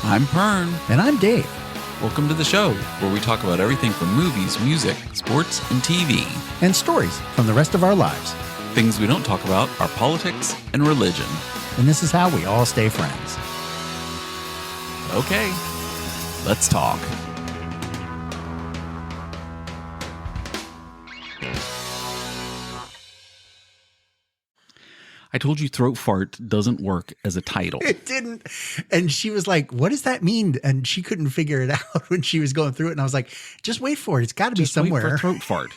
I'm Pern. And I'm Dave. Welcome to the show, where we talk about everything from movies, music, sports, and TV. And stories from the rest of our lives. Things we don't talk about are politics and religion. And this is how we all stay friends. Okay, let's talk. I told you throat fart doesn't work as a title. It didn't. And she was like, what does that mean? And she couldn't figure it out when she was going through it. And I was like, just wait for it. It's got to be somewhere. Wait for throat fart.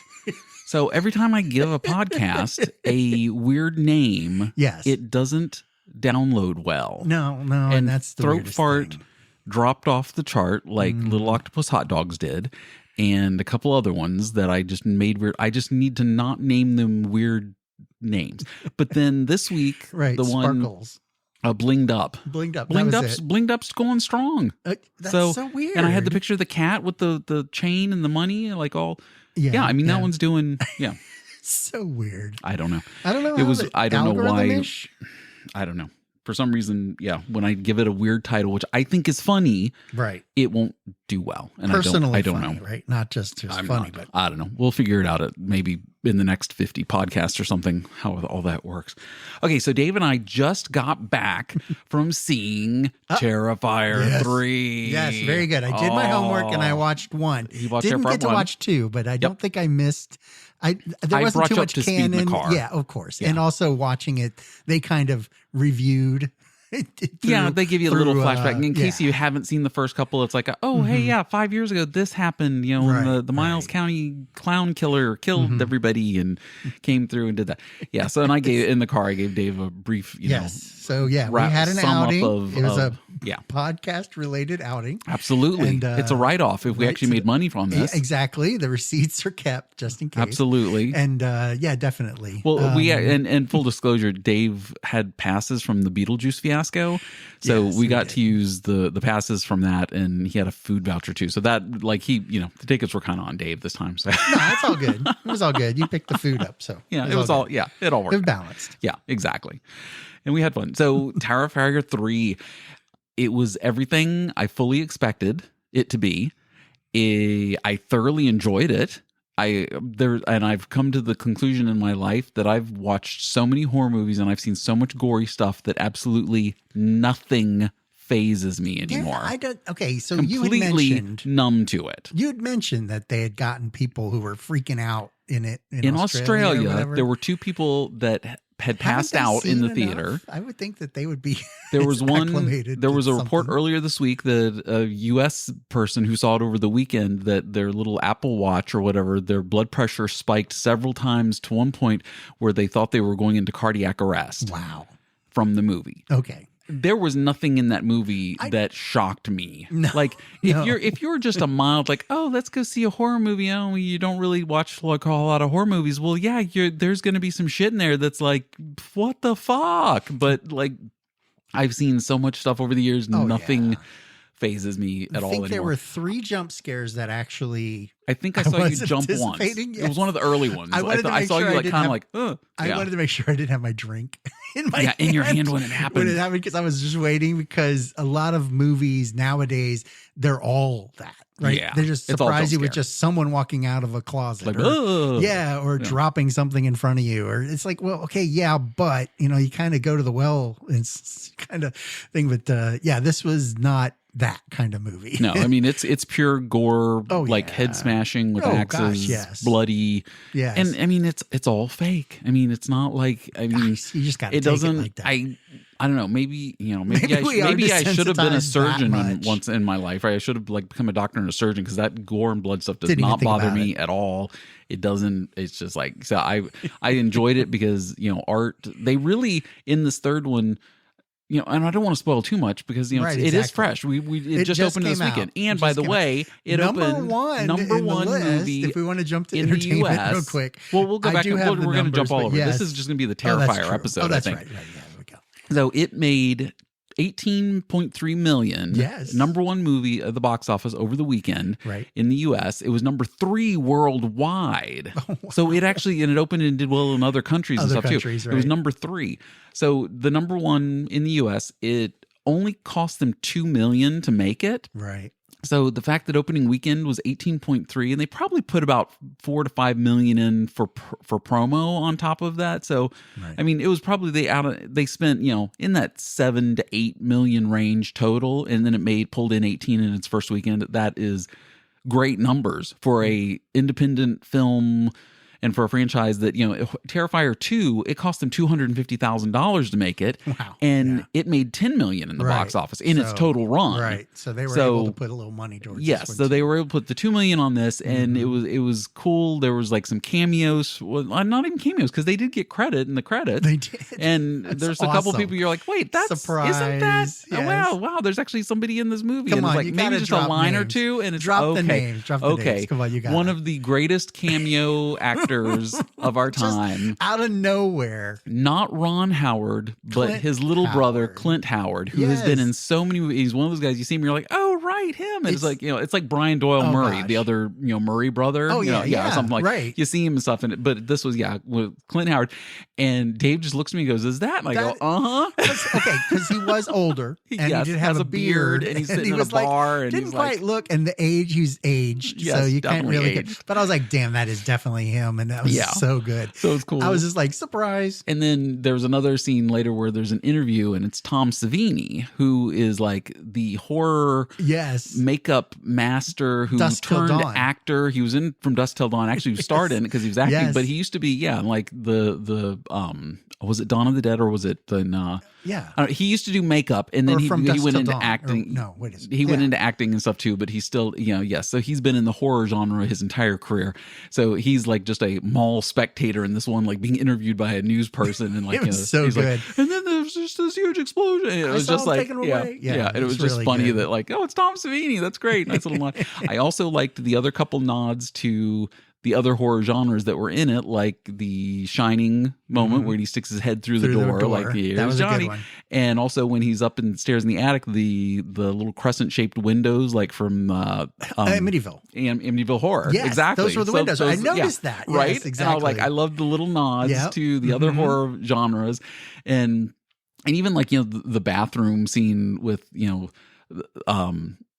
So every time I give a podcast a weird name, yes, it doesn't download well. No. And that's the throat fart thing. Dropped off the chart like Little Octopus Hot Dogs did. And a couple other ones that I just made weird. I just need to not name them weird names. But then this week, right, the Sparkles. one Blinged Up. Blinged Up's going strong. That's so weird. And I had the picture of the cat with the chain and the money, like all. Yeah, I mean that one's doing. Yeah, so weird. I don't know. It was. I don't know why. Algorithm-ish? I don't know. For some reason, when I give it a weird title, which I think is funny, right, it won't do well. And personally, I don't funny, know, right? Not just funny, but I don't know. We'll figure it out at maybe in the next 50 podcasts or something, how all that works. Okay, so Dave and I just got back from seeing Terrifier 3. Yes, very good. I did my homework and I watched one. You watched Didn't Terrifier get to 1. watch 2, but I don't think I missed. There I wasn't brought too you up much to speed in the canon. car. Yeah, of course. Yeah. And also watching it, they kind of reviewed. They give you a little flashback. In case you haven't seen the first couple, it's like, hey, 5 years ago this happened. When the Miles County clown killer killed everybody and came through and did that. Yeah. So, and I gave Dave a brief, So we had an outing. It was a podcast related outing. Absolutely. And, it's a write-off if we actually made money from this. Exactly. The receipts are kept just in case. Absolutely. And definitely. Well, and full disclosure, Dave had passes from the Beetlejuice fiasco. So we got to use the passes from that, and he had a food voucher too. So that the tickets were kind of on Dave this time. So no, it's all good. It was all good. You picked the food up. So it was all it all worked. It was balanced. Yeah, exactly. And we had fun. So Terrifier 3, it was everything I fully expected it to be. I thoroughly enjoyed it. I've come to the conclusion in my life that I've watched so many horror movies and I've seen so much gory stuff that absolutely nothing phases me anymore. Yeah, I don't. Okay, so completely you had mentioned numb to it. You had mentioned that they had gotten people who were freaking out in it in Australia. There were 2 people that had passed out in the theater. Enough? I would think that they would be. There was There was a report earlier this week that a U.S. person who saw it over the weekend that their little Apple Watch or whatever, their blood pressure spiked several times to one point where they thought they were going into cardiac arrest. Wow! From the movie. Okay. There was nothing in that movie that shocked me. No, like if you're just a mild like, oh, let's go see a horror movie. Oh, you don't really watch like a lot of horror movies. Well, yeah, there's going to be some shit in there that's like, what the fuck? But like, I've seen so much stuff over the years. Nothing phases me at all anymore. I think there were 3 jump scares that actually. I think I saw you jump once. Yes. It was one of the early ones. I saw you like kind of like, I wanted to make sure I didn't have my drink in my hand. In your hand when it happened. When it happened, because I was just waiting, because a lot of movies nowadays, they're all that, right? Yeah, they just surprise you with just someone walking out of a closet. Like, or dropping something in front of you. Or it's like, well, okay, but, you kind of go to the well and kind of thing. But this was not that kind of movie. No, I mean it's pure gore, head smashing with axes, bloody. Yeah, and I mean it's all fake. I mean it's not like you just got. It doesn't. Like that. I don't know. Maybe I should have been a surgeon once in my life. Right? I should have become a doctor and a surgeon, because that gore and blood stuff does not bother me at all. It doesn't. It's just like, so I enjoyed it because art. They really, in this third one. And I don't want to spoil too much because it is fresh. It just opened this weekend. And by the way, it opened number one movie. If we want to jump to entertainment real quick, well, we'll go back and we're going to jump all over. This is just going to be the Terrifier episode. Oh, that's I think. Right. Yeah, there we go. So it made $18.3 million. Yes. Number 1 movie at the box office over the weekend in the U.S. It was number 3 worldwide. Oh, wow. So it actually, and it opened and did well in other countries and stuff too. Right. It was number 3. So the number 1 in the U.S., it only cost them $2 million to make it. Right. So the fact that opening weekend was 18.3, and they probably put about 4 to 5 million in for promo on top of that. So, right. I mean, it was probably they spent, in that 7 to 8 million range total, and then it pulled in 18 in its first weekend. That is great numbers for a independent film. And for a franchise that, Terrifier 2, it cost them $250,000 to make it. Wow. And it made $10 million in the box office in its total run. Right. So they were able to put a little money towards this. Yes. So they were able to put the $2 million on this, and it was cool. There was like some cameos. Well, not even cameos, because they did get credit in the credits. They did. And there's a couple people you're like, wait, surprise. Isn't that? Yes. Wow. There's actually somebody in this movie. Come and on, it's like maybe just a line or two. And it's drop the names. Drop the names. Come on, you got one of the greatest cameo actors of our time. Just out of nowhere. Not Ron Howard, but his little brother, Clint Howard, who has been in so many movies. He's one of those guys you see him, you're like, oh, right, him. And it's like, it's like Brian Doyle Murray, the other, Murray brother. Oh, yeah. Or something like right. You see him and stuff in it. But this was, with Clint Howard. And Dave just looks at me and goes, is that? And I go, okay, because he was older. And he did have a beard. And he's sitting in a bar. And didn't quite look. And the age, he's aged. So you can't really get. But I was like, damn, that is definitely him. And that was so good. So it's cool. I was just like, surprise. And then there's another scene later where there's an interview, and it's Tom Savini, who is like the horror makeup master who turned actor. He was in From Dusk Till Dawn. Actually, he starred in it because he was acting, but he used to be, like the was it Dawn of the Dead, or was it the he used to do makeup, and then he went into acting. He went into acting and stuff too, but he's still, so he's been in the horror genre his entire career. So he's like just a mall spectator in this one, like being interviewed by a news person, and like, it was so good. Like, and then there's just this huge explosion. And it was just like, and it was just really funny that like, oh, it's Tom Savini. That's great. Nice little nod. I also liked the other couple nods to the other horror genres that were in it, like the Shining moment where he sticks his head through the door. Like, here's Johnny. And also when he's up in stairs in the attic, the little crescent shaped windows, like from Amityville. Amityville Horror. Yes, exactly. Those were the windows. I noticed that. Yes, right? Exactly. And I was like, I love the little nods to the other horror genres. And even like, the bathroom scene with,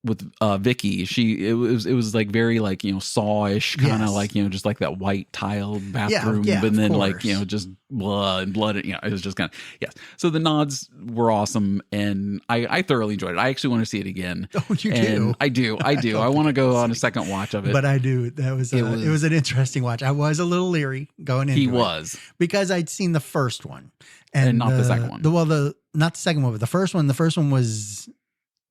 with Vicky, it was like very like, Saw-ish kind of like, just like that white tiled bathroom, and then like, just blood, it was just kind of, so the nods were awesome, and I thoroughly enjoyed it. I actually want to see it again. Oh, you do? I do. I want to go on a second watch of it. But I do. That was it was an interesting watch. I was a little leery going into it because I'd seen the first one and not the second one. Not the second one, but the first one. The first one was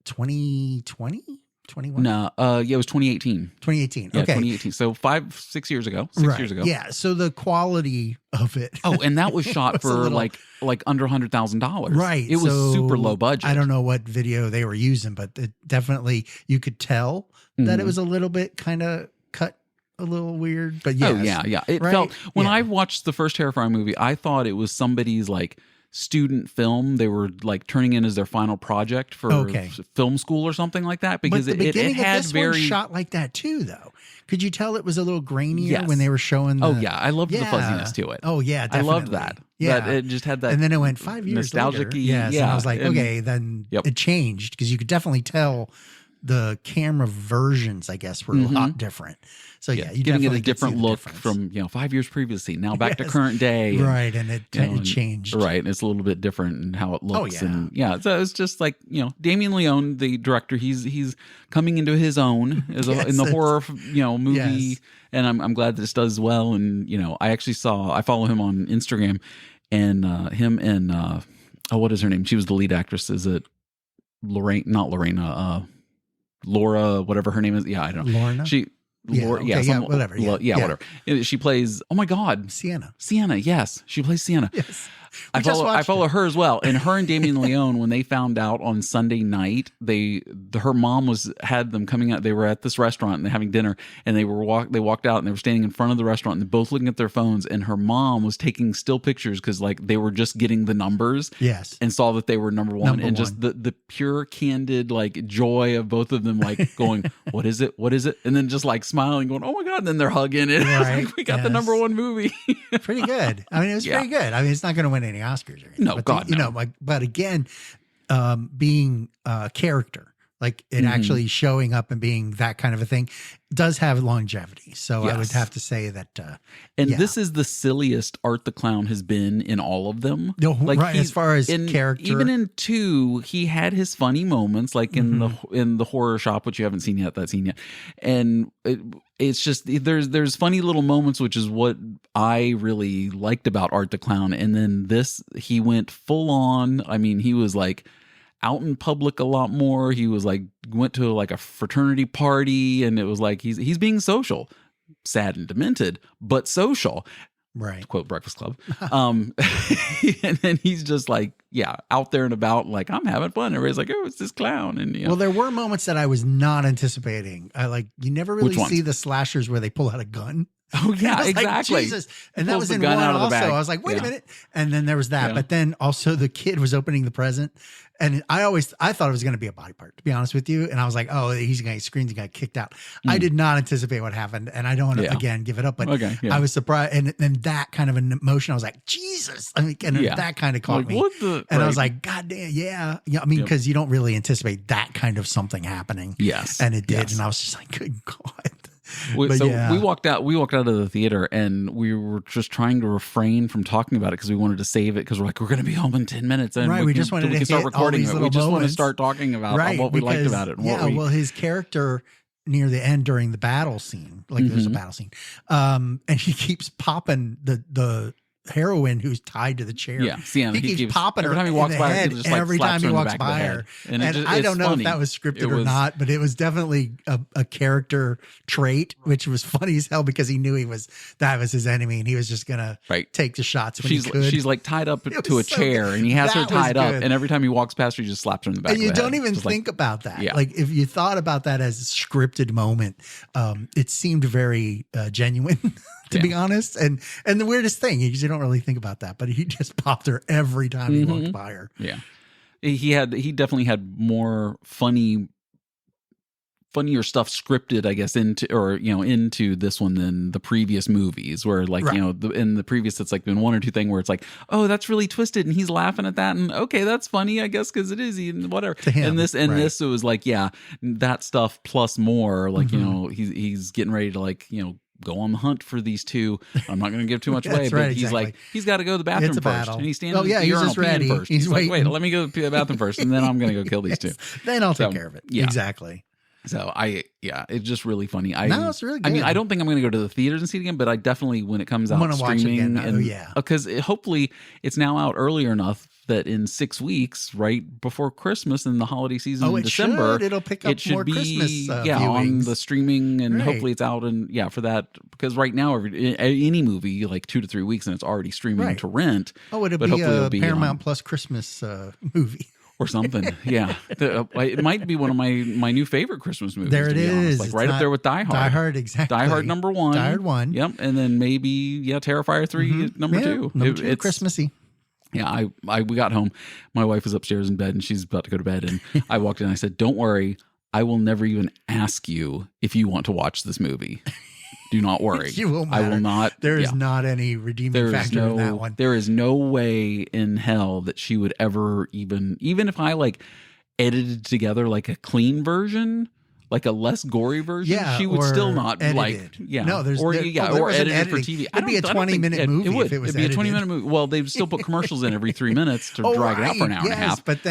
2020? 21? No, it was 2018. 2018. Yeah, okay. 2018. So 6 years ago. 6 years ago. Yeah. So the quality of it. Oh, and that was shot for like under $100,000. Right. It was super low budget. I don't know what video they were using, but it definitely you could tell that it was a little bit kind of cut a little weird. But yes. Oh, yeah. It felt when I watched the first Terrifier movie, I thought it was somebody's like student film they were like turning in as their final project for film school or something like that, because but the it had of this very one shot like that too, though. Could you tell it was a little grainier when they were showing I loved the fuzziness to it. Oh yeah, definitely. I loved that. Yeah, that it just had that, and then it went 5 years nostalgic later. Yes, and I was like, okay, then it changed, because you could definitely tell the camera versions, I guess, were a lot different. So you giving it a different look from 5 years previously, now back to current day, right? And it changed, right? And it's a little bit different in how it looks. And so it's just like Damien Leone, the director, he's coming into his own in the horror movie, and I'm glad that this does well. And I follow him on Instagram, and him and what is her name? She was the lead actress. Is it Lorraine? Not Lorena. Laura, whatever her name is. Yeah, I don't know. Lorna? Laura, whatever. Whatever. She plays, oh my God. Sienna, yes. She plays Sienna. Yes. I follow her as well. And her and Damien Leone, when they found out on Sunday night, her mom had them coming out. They were at this restaurant and they're having dinner, and they walked out and they were standing in front of the restaurant and they're both looking at their phones, and her mom was taking still pictures because like they were just getting the numbers. Yes. And saw that they were number one. Just the pure candid like joy of both of them like going, what is it? And then just like smiling, going, oh my God, and then they're hugging it. Right. Like, we got the number one movie. Pretty good. I mean, it was pretty good. I mean, it's not going to win any Oscars or anything. No, but again, being a character, like it actually showing up and being that kind of a thing, does have longevity. So I would have to say that. And this is the silliest Art the Clown has been in all of them. No, like right, as far as character. Even in 2, he had his funny moments, like in the horror shop, which you haven't seen yet, and it's just there's funny little moments, which is what I really liked about Art the Clown. And then this, he went full on. I mean, he was like out in public a lot more. He was like went to like a fraternity party, and it was like he's being social, sad and demented, but social. Right. To quote Breakfast Club. And then he's just like, out there and about, like, I'm having fun. Everybody's like, oh, it's this clown. And well, there were moments that I was not anticipating. You never really see the slashers where they pull out a gun. Oh yeah, exactly. Like, Jesus. And that was in one also. I was like, wait a minute. And then there was that. But then also the kid was opening the present. And I thought it was going to be a body part, to be honest with you. And I was like, oh, he's going to screams and got kicked out. I did not anticipate what happened. And I don't want to, again, give it up. But I was surprised. And then that kind of an emotion, I was like, Jesus. I mean, and that kind of caught me. What the, and I was like, God damn, yeah. I mean, because you don't really anticipate that kind of something happening. Yes. And it did. And I was just like, good God. We walked out of the theater, and we were just trying to refrain from talking about it because we wanted to save it, because we're like, we're going to be home in 10 minutes, and we just wanted to start recording it. We just want to start talking about what we liked about it. Well, his character near the end during the battle scene, like there's a battle scene, and he keeps popping the heroine who's tied to the chair. Yeah, Sienna. He keeps popping her every time he walks by her. Head, just like every time he walks by her. And I don't know if that was scripted or not, but it was definitely a character trait, which was funny as hell, because he knew that was his enemy, and he was just gonna take the shots when he could. She's like tied up to a chair, and he has her tied up, and every time he walks past her, he just slaps her in the back. And you don't even think about that. Yeah. Like if you thought about that as a scripted moment, it seemed very genuine. To be honest. And the weirdest thing is you don't really think about that, but he just popped her every time he walked by her. Yeah. He definitely had more funnier stuff scripted, I guess, into this one than the previous movies, where like, in the previous, it's like been one or two thing where it's like, oh, that's really twisted, and he's laughing at that, and okay, that's funny, I guess, because it is, and whatever. To him, this, it was like, that stuff plus more, like, he's getting ready to, like, go on the hunt for these two. I'm not going to give too much away, but he's like, he's got to go to the bathroom first. And he's standing he's just ready. First. He's like, wait, let me go to the bathroom first, and then I'm going to go kill these two. Then I'll take care of it. Yeah. Exactly. So it's just really funny. It's really good. I mean, I don't think I'm going to go to the theaters and see it again, but I definitely, when it comes out streaming, because hopefully it's now out earlier enough that in 6 weeks, right before Christmas and the holiday season in December, it'll pick up more Christmas viewings on the streaming, and hopefully it's out for that, because right now any movie, like 2 to 3 weeks, and it's already streaming to rent. It'll be a Paramount Plus Christmas movie. Or something, it might be one of my new favorite Christmas movies. There it is, like right up there with Die Hard. Die Hard, exactly. Die Hard number 1. Die Hard 1. Yep, and then maybe Terrifier 3 number 2. Number 2, it's Christmassy. Yeah, we got home. My wife was upstairs in bed, and she's about to go to bed. And I walked in, and I said, "Don't worry, I will never even ask you if you want to watch this movie. Do not worry. You will I will not. There is not any redeeming factor in that one. There is no way in hell that she would ever even if I like edited together like a clean version, like a less gory version, she would still not edited. No, or edited for TV. It'd be a 20-minute movie. It'd be a 20-minute movie. Well, they would still put commercials in every 3 minutes to drag it out for an hour and a half. But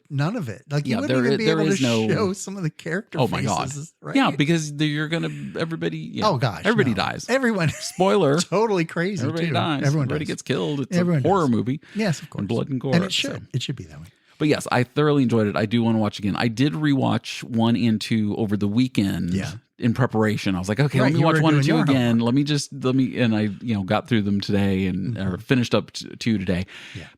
none of it. Like you wouldn't even be able to show some of the character faces. Oh my God. Right? Yeah, because you're everybody. Oh gosh, everybody dies. Everyone. Spoiler. Totally crazy. Everybody dies. Everybody gets killed. It's a horror movie. Yes, of course. And blood and gore. And it should. It should be that way. But yes, I thoroughly enjoyed it. I do want to watch again. I did rewatch 1 and 2 over the weekend in preparation. I was like, okay, let me watch 1 and 2 again. And I got through them today or finished up 2 today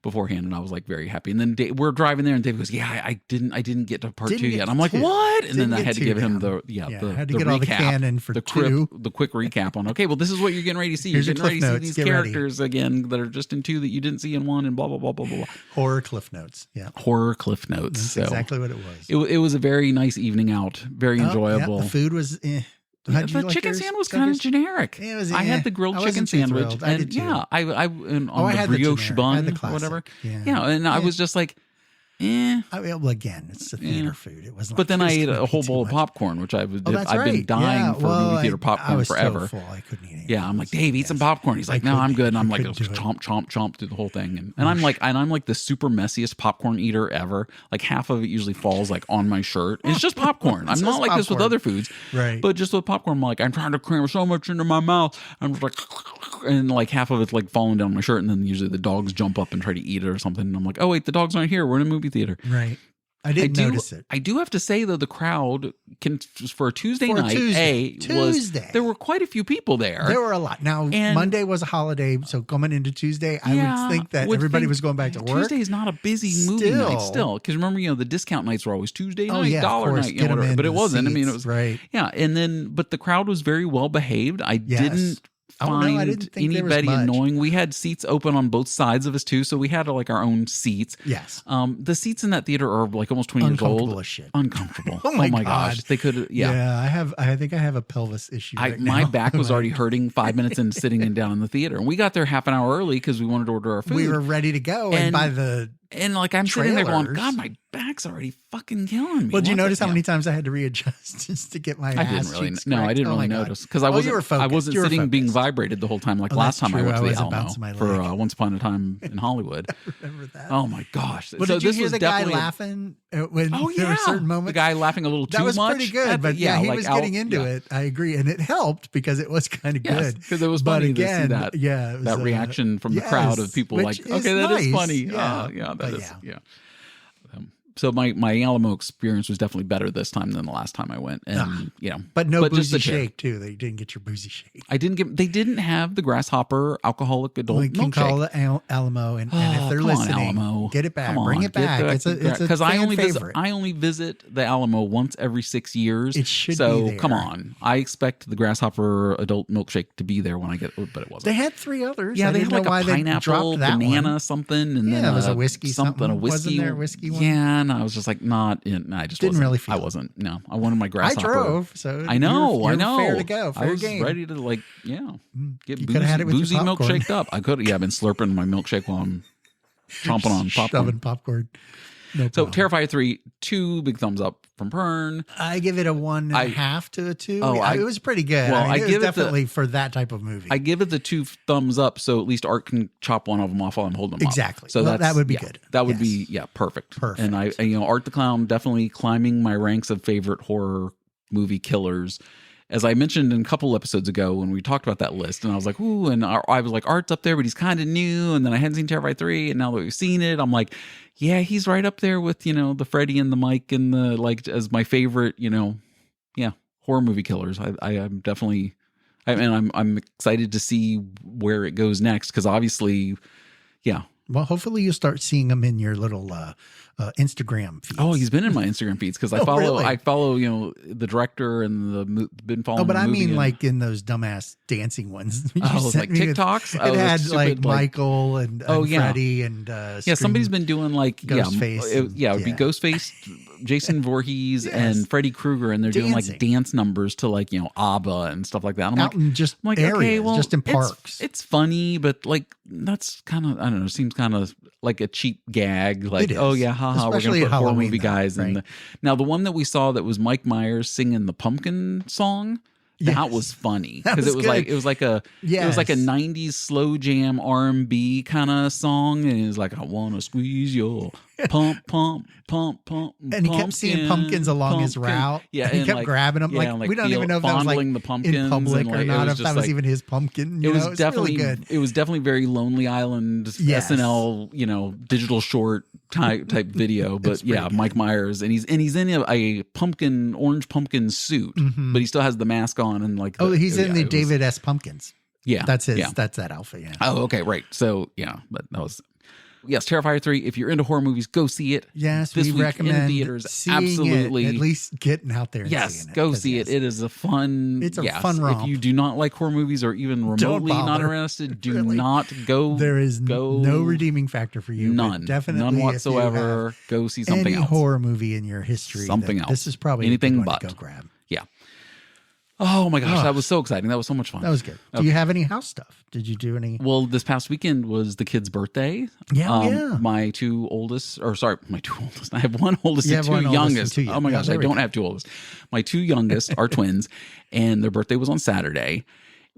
beforehand, and I was like very happy. And then we're driving there, and Dave goes, I didn't get to part 2 yet. And I'm like, what? And then I had to give him the recap, all the canon for the quick recap on, okay, well, this is what you're getting ready to see. You're getting ready to see these characters again that are just in 2 that you didn't see in 1, and blah, blah, blah, blah, blah. Horror Cliff Notes. Yeah. Horror Cliff Notes. That's exactly what it was. It was a very nice evening out. Very enjoyable. Yeah, the food was the chicken sandwich was kind of generic. I had the grilled chicken sandwich, and I on the brioche bun or whatever. Yeah, and I was just like, Well, again, it's a theater food. It wasn't. But then I ate a whole bowl of popcorn, which I've been dying for movie theater popcorn I was forever. So full, I couldn't eat it. Yeah, I'm like, Dave, eat some popcorn. He's like, no, I'm good. And I'm like, chomp, chomp, chomp through the whole thing. And I'm like the super messiest popcorn eater ever. Like half of it usually falls like on my shirt. It's just popcorn. I'm not like this with other foods, right? But just with popcorn, I'm like, I'm trying to cram so much into my mouth. I'm just like, and like half of it's like falling down my shirt, and then usually the dogs jump up and try to eat it or something. And I'm like, oh wait, the dogs aren't here. We're in a movie theater, right? I didn't notice it. I do have to say though, the crowd for a Tuesday night. There were quite a few people there. There were a lot. Now Monday was a holiday, so coming into Tuesday, I would think that everybody was going back to work. Tuesday is not a busy movie night still, because remember, the discount nights were always Tuesday night, dollar night, whatever. But it wasn't. I mean, it was right. Yeah, and then but the crowd was very well behaved. I didn't find anybody annoying. We had seats open on both sides of us too, so we had like our own seats. Yes. The seats in that theater are like almost 20 years old. Uncomfortable as shit. Uncomfortable. oh my gosh. They could. Yeah. I think I have a pelvis issue. My back was already hurting 5 minutes in sitting down in the theater, and we got there half an hour early because we wanted to order our food. We were ready to go, and by the like I'm sitting there going, God, my back's already fucking killing me. Well, did you notice how many times I had to readjust just to get my I didn't really notice because I wasn't sitting being vibrated the whole time like last time I went to the Alamo for Once Upon a Time in Hollywood. I remember that. Oh my gosh. Well, did you hear the guy laughing when there were certain moments? The guy laughing a little too much. That was pretty good, but he was getting into it. I agree, and it helped because it was kind of good. Because it was funny to see that. That reaction from the crowd of people like, okay, that is funny. So my Alamo experience was definitely better this time than the last time I went, and but boozy shake too. They didn't get your boozy shake. They didn't have the Grasshopper alcoholic adult milkshake. You can call it Alamo, and if they're listening, Alamo. Get it back, bring it back. It's a fan favorite. I only visit the Alamo once every 6 years. It should be there. Come on, I expect the Grasshopper adult milkshake to be there when I get, but it wasn't. They had 3 others. Yeah, they had like a pineapple, banana, something, and then it was a whiskey, something, a whiskey. Wasn't there a whiskey one? Yeah. And I was just like, I just didn't really feel. I wasn't. No, I wanted my Grasshopper. I drove, so I know. Fair to go. Fair I was game. ready to get boozy milk shaked up. I could. Yeah, I've been slurping my milkshake while I'm chomping on popcorn. Shoving popcorn. No so Terrifier 3, 2 big thumbs up from Pern. I give it a 1.5 to a 2. It was pretty good. Well, it was definitely for that type of movie. I give it the 2 thumbs up, so at least Art can chop one of them off while I'm holding them exactly. up. So that would be good. That would be perfect. Perfect. And Art the Clown definitely climbing my ranks of favorite horror movie killers. As I mentioned in a couple episodes ago when we talked about that list, and I was like, ooh, and I was like, Art's up there, but he's kind of new. And then I hadn't seen Terrifier 3, and now that we've seen it, I'm like, yeah, he's right up there with, the Freddy and the Mike and the, as my favorite, horror movie killers. I'm definitely, I'm excited to see where it goes next, because obviously, Well, hopefully you'll start seeing him in your little Instagram feeds. Oh, he's been in my Instagram feeds because I follow the director and been following. Oh, but I mean like in those dumbass dancing ones. Like TikToks. It had like Michael and Freddy and somebody's been doing like Ghostface. It would be Ghostface, Jason Voorhees, and Freddy Krueger, and they're doing like dance numbers to like ABBA and stuff like that. I'm like, just areas, okay, well, just in parks. It's funny, but like that's kind of, I don't know, seems kind of like a cheap gag. Like, oh yeah, haha, we're gonna put horror movie guys in. Now the one that we saw that was Mike Myers singing the Pumpkin song. That was funny because it was like a 90s slow jam R&B kind of song, and it was like, I wanna squeeze your pump, and he kept seeing pumpkins along his route. Yeah, and he kept grabbing them. Like we don't even know if that was like the pumpkins in public or not. If that was even his pumpkin. It was definitely really good. It was definitely very Lonely Island SNL, digital short type video. But Mike Myers, and he's in a orange pumpkin suit, but he still has the mask on and like. He's in the David S. Pumpkins. Yeah, that's his. Yeah. That's that outfit. Yeah. Oh, okay, right. So but that was. Yes, Terrifier 3. If you're into horror movies, go see it. Yes, this we recommend in theaters. Seeing absolutely, it, at least getting out there. And seeing it, go see it. It is a fun. It's a fun romp. If you do not like horror movies or even remotely not interested, do not go. There is no redeeming factor for you. None. Definitely, none whatsoever. Go see something any else. Horror movie in your history. Something else. This is probably anything but to go grab. Yeah. Oh my gosh, that was so exciting. That was so much fun. That was good. Do you have any house stuff? Did you do any? Well, this past weekend was the kid's birthday. Yeah. My two oldest. I have one oldest and two youngest. Oh my gosh, I don't have two oldest. My two youngest are twins, and their birthday was on Saturday.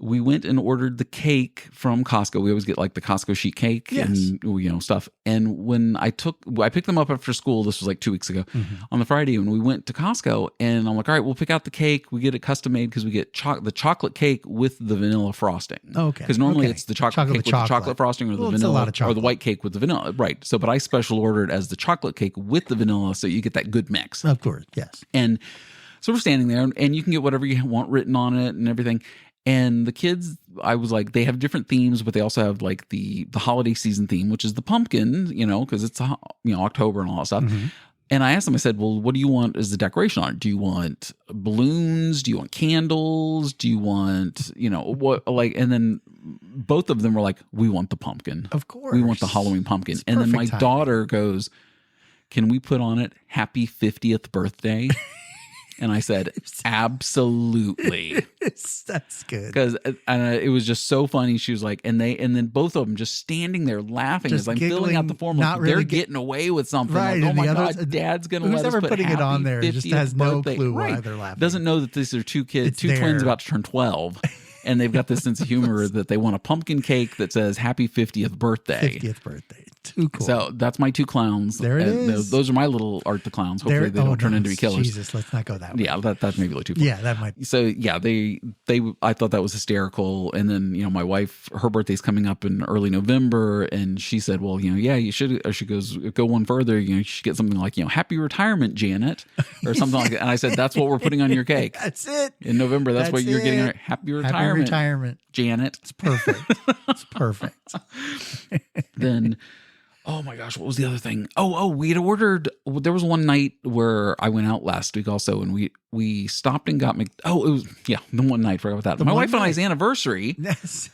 We went and ordered the cake from Costco. We always get like the Costco sheet cake and stuff. And when I picked them up after school. This was like 2 weeks ago on the Friday when we went to Costco. And I'm like, all right, we'll pick out the cake. We get it custom made because we get the chocolate cake with the vanilla frosting. Okay. Because normally it's the chocolate cake with the chocolate frosting or the vanilla or the white cake with the vanilla. Right. So, but I special ordered as the chocolate cake with the vanilla, so you get that good mix. Of course. Yes. And so we're standing there, and you can get whatever you want written on it and everything. And the kids, I was like, they have different themes, but they also have like the holiday season theme, which is the pumpkin, because it's October and all that stuff. Mm-hmm. And I asked them, I said, well, what do you want as the decoration on it? Do you want balloons? Do you want candles? Do you want, what, like, and then both of them were like, we want the pumpkin. Of course. We want the Halloween pumpkin. And then my daughter goes, can we put on it happy 50th birthday? And I said, absolutely. That's good. Because it was just so funny. She was like, and then both of them just standing there laughing just as I'm filling out the form. Like, they're getting away with something. Right. Like, oh my God, Dad's going to let us put putting happy it on there 50th just has birthday. no clue why Right. they're laughing. Doesn't know that these are two twins about to turn 12. And they've got this sense of humor that they want a pumpkin cake that says happy 50th birthday. 50th birthday. Too cool. So that's my two clowns. There it is. Those are my little Art the Clowns. Hopefully they don't turn into killers. Jesus, let's not go that way. Yeah, that's maybe a little too far. Yeah, that might. So yeah, I thought that was hysterical. And then my wife, her birthday's coming up in early November, and she said, well, you should. She goes, go one further. You should get something like happy retirement, Janet, or something like that. And I said, that's what we're putting on your cake. That's it. In November, that's what you're getting. Happy retirement, Janet. It's perfect. It's perfect. Then. Oh my gosh, what was the other thing? We had ordered. There was one night where I went out last week also, and we stopped and got the one night. Forgot about that. My wife and I's anniversary. Yes.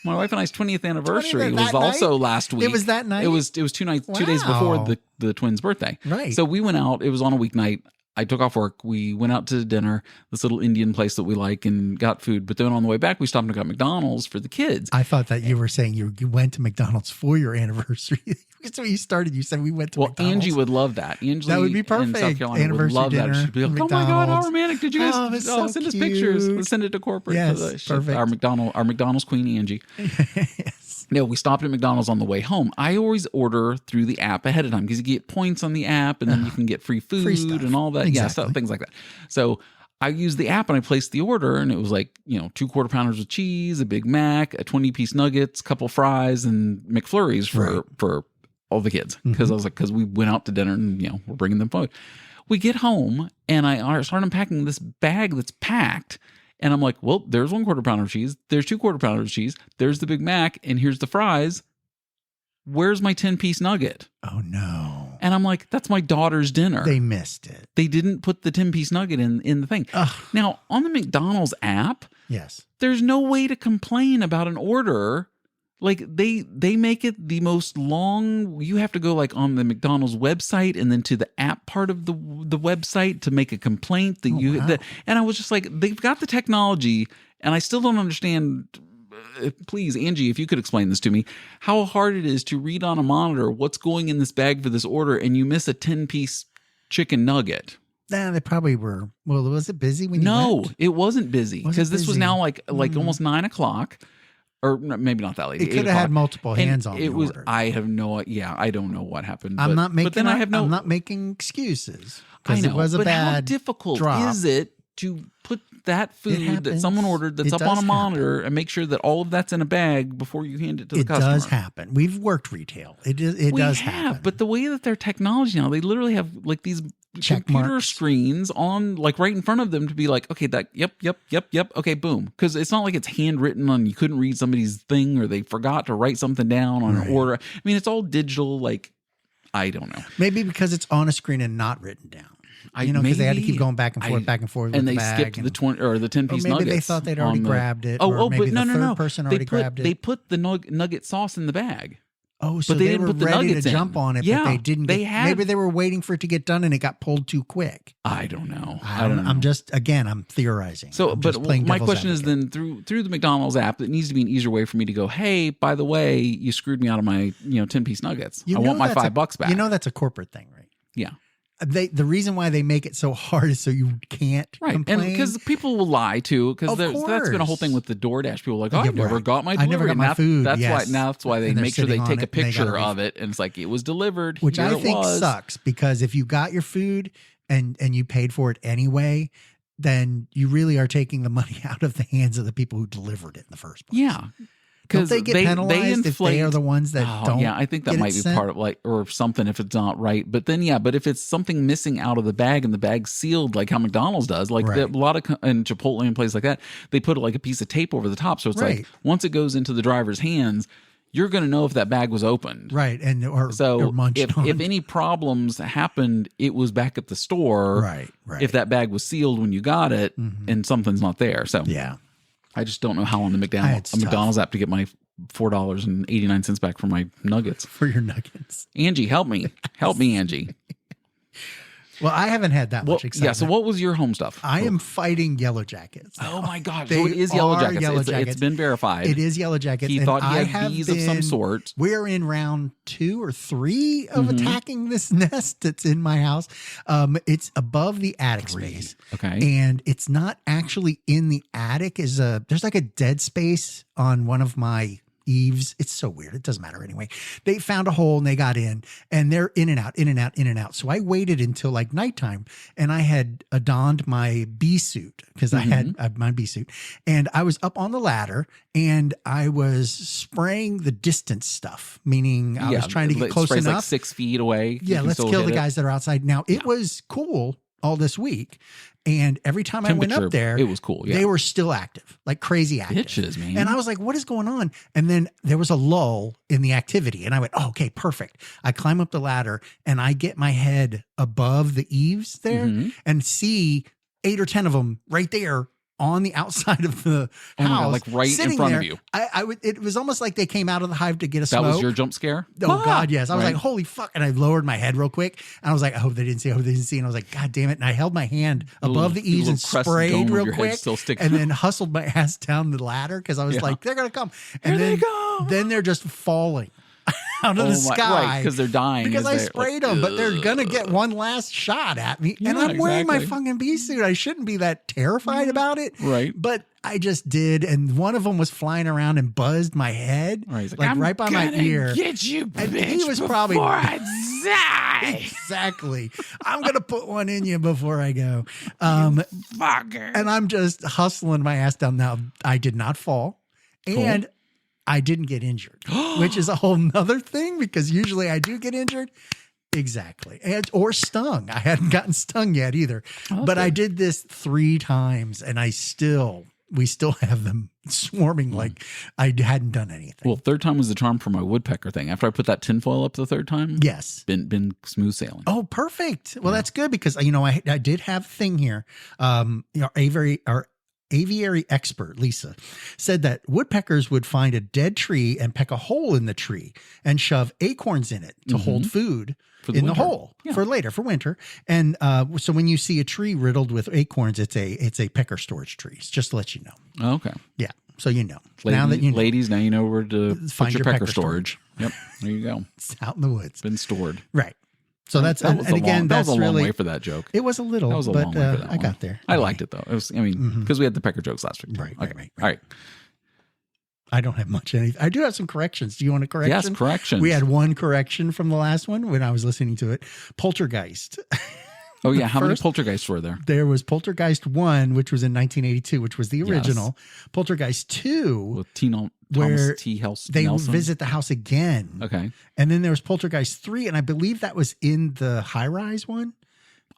My wife and I's 20th anniversary was also last week. It was that night. It was 2 nights, 2 days before the twins' birthday. Right. So we went out. It was on a weeknight. I took off work. We went out to dinner, this little Indian place that we like, and got food. But then on the way back, we stopped and got McDonald's for the kids. I thought that you were saying you went to McDonald's for your anniversary. That's when you started. You said we went to McDonald's. Angie would love that. Angie, that would be perfect. In South Carolina anniversary would love dinner, that. She'd be like, oh my God, how romantic. Did you guys send us pictures? Let's send it to corporate. Yes, perfect. Our McDonald's queen, Angie. Yes. No, we stopped at McDonald's on the way home. I always order through the app ahead of time because you get points on the app, and then you can get free food and all that. Exactly. Yeah, things like that. So I used the app and I placed the order, and it was like, 2 quarter pounders with cheese, a Big Mac, a 20-piece nuggets, couple fries, and McFlurries for all the kids. Because I was like, because we went out to dinner and, we're bringing them food. We get home and I start unpacking this bag that's packed. And I'm like, well, there's 1 quarter pounder of cheese. There's 2 quarter pounders of cheese. There's the Big Mac. And here's the fries. Where's my 10-piece nugget? Oh, no. And I'm like, that's my daughter's dinner. They missed it. They didn't put the 10-piece nugget in the thing. Ugh. Now, on the McDonald's app, yes, there's no way to complain about an order. Like they make it the most long. You have to go like on the McDonald's website and then to the app part of the website to make a complaint. And I was just like, they've got the technology, and I still don't understand. Please, Angie, if you could explain this to me, how hard it is to read on a monitor what's going in this bag for this order, and you miss a 10-piece chicken nugget. Nah, they probably were. Well, was it busy when you went? No, it wasn't busy because this was now like almost 9:00. Or maybe not that late. It could have had multiple hands on the order. I have no. Yeah, I don't know what happened. I'm not making excuses. I know. It was but how difficult is it to put that food that someone ordered that's up on a monitor and make sure that all of that's in a bag before you hand it to the customer? It does happen. We've worked retail. It does happen. But the way that their technology now, they literally have like these computer screens on like right in front of them to be like, okay, that yep, okay, boom. Because it's not like it's handwritten on, you couldn't read somebody's thing or they forgot to write something down on an order. I mean, it's all digital. Like, I don't know. Maybe because it's on a screen and not written down. Because they had to keep going back and forth, and they skipped the 20 or the 10-piece nuggets. Maybe they thought they'd already grabbed it. But no. Person already grabbed it. They put the nugget sauce in the bag. Oh, so but they were didn't put the ready nuggets to jump on it, but they didn't. Maybe they were waiting for it to get done and it got pulled too quick. I don't know. I'm theorizing. So, but my question is then through the McDonald's app, it needs to be an easier way for me to go, hey, by the way, you screwed me out of my 10-piece nuggets. I want my $5 back. You know that's a corporate thing, right? Yeah. The reason why they make it so hard is so you can't complain. And because people will lie too, because that's been a whole thing with the DoorDash. People are like, I never got my delivery. I never got my food. That's why they make sure they take a picture of it, and it's like it was delivered. Which I think sucks, because if you got your food and you paid for it anyway, then you really are taking the money out of the hands of the people who delivered it in the first place. Yeah. Because they get penalized if they are the ones that don't. Yeah, I think that might be part of or something if it's not right. But then but if it's something missing out of the bag and the bag's sealed, like how McDonald's does, like a lot of and Chipotle and places like that, they put like a piece of tape over the top, so it's like once it goes into the driver's hands, you're going to know if that bag was opened, right? And or if any problems happened, it was back at the store, right? If that bag was sealed when you got it, and something's not there, so yeah. I just don't know how on the McDonald's app to get my $4.89 back for my nuggets. For your nuggets. Angie, help me. Help me, Angie. Well, I haven't had that much excitement. Yeah, so what was your home stuff? I am fighting Yellow Jackets. Oh my God. So it is Yellow Jackets. It's been verified. It is Yellow Jackets. He thought he had bees of some sort. We're in round 2 or 3 of attacking this nest that's in my house. It's above the attic space. Okay. And it's not actually in the attic. There's like a dead space on one of my eaves. It's so weird. It doesn't matter anyway. They found a hole and they got in, and they're in and out, in and out, in and out. So I waited until like nighttime, and I had donned my bee suit because I had my bee suit, and I was up on the ladder and I was spraying the distance stuff, meaning I was trying to get close enough. Like 6 feet away. Yeah, let's kill the guys that are outside. Now it was cool all this week. And every time I went up there, it was cool. Yeah. They were still active, like crazy active. Bitches, man. And I was like, what is going on? And then there was a lull in the activity. And I went, oh, okay, perfect. I climb up the ladder and I get my head above the eaves there and see 8 or 10 of them right there on the outside of the house, God, like right in front of you. It was almost like they came out of the hive to get a smoke. That was your jump scare? Oh God, yes. I was like, holy fuck. And I lowered my head real quick. And I was like, I hope they didn't see. And I was like, God damn it. And I held my hand above the eaves and sprayed real quick. And then hustled my ass down the ladder because I was like, they're going to come. And then they're just falling out of the sky. Right, because they're dying. Because I sprayed them, but they're going to get one last shot at me. And I'm wearing my fucking bee suit. I shouldn't be that terrified about it. Right. But I just did. And one of them was flying around and buzzed my head. Right, like right by my ear. Get you, bitch, and he was probably before I die. Exactly. I'm going to put one in you before I go. Fucker. And I'm just hustling my ass down. Now, I did not fall. And I didn't get injured, which is a whole nother thing because usually I do get injured. Exactly. Or stung. I hadn't gotten stung yet either. But I did this 3 times and we still have them swarming like I hadn't done anything. Well, 3rd time was the charm for my woodpecker thing. After I put that tinfoil up the 3rd time. Yes. Been smooth sailing. Oh, perfect. Well, that's good because, I did have a thing here. Aviary expert Lisa said that woodpeckers would find a dead tree and peck a hole in the tree and shove acorns in it to hold food in the hole for later, for winter. And so when you see a tree riddled with acorns, it's a pecker storage tree. Just to let you know. Oh, okay. Yeah. So now that you know. Ladies, now you know where to find your pecker storage. Yep. There you go. It's out in the woods. Been stored. Right. So that was a long way for that joke. It was a little, but I got there. I liked it though. It was, because we had the pecker jokes last week. Right. All right. I don't have much anything. I do have some corrections. Do you want a correction? Yes, corrections. We had one correction from the last one when I was listening to it. Poltergeist. Oh yeah, how many poltergeists were there? There was Poltergeist 1, which was in 1982, which was the original. Yes. Poltergeist 2, with Thomas T. Nelson. They visit the house again. Okay. And then there was Poltergeist 3, and I believe that was in the high-rise one.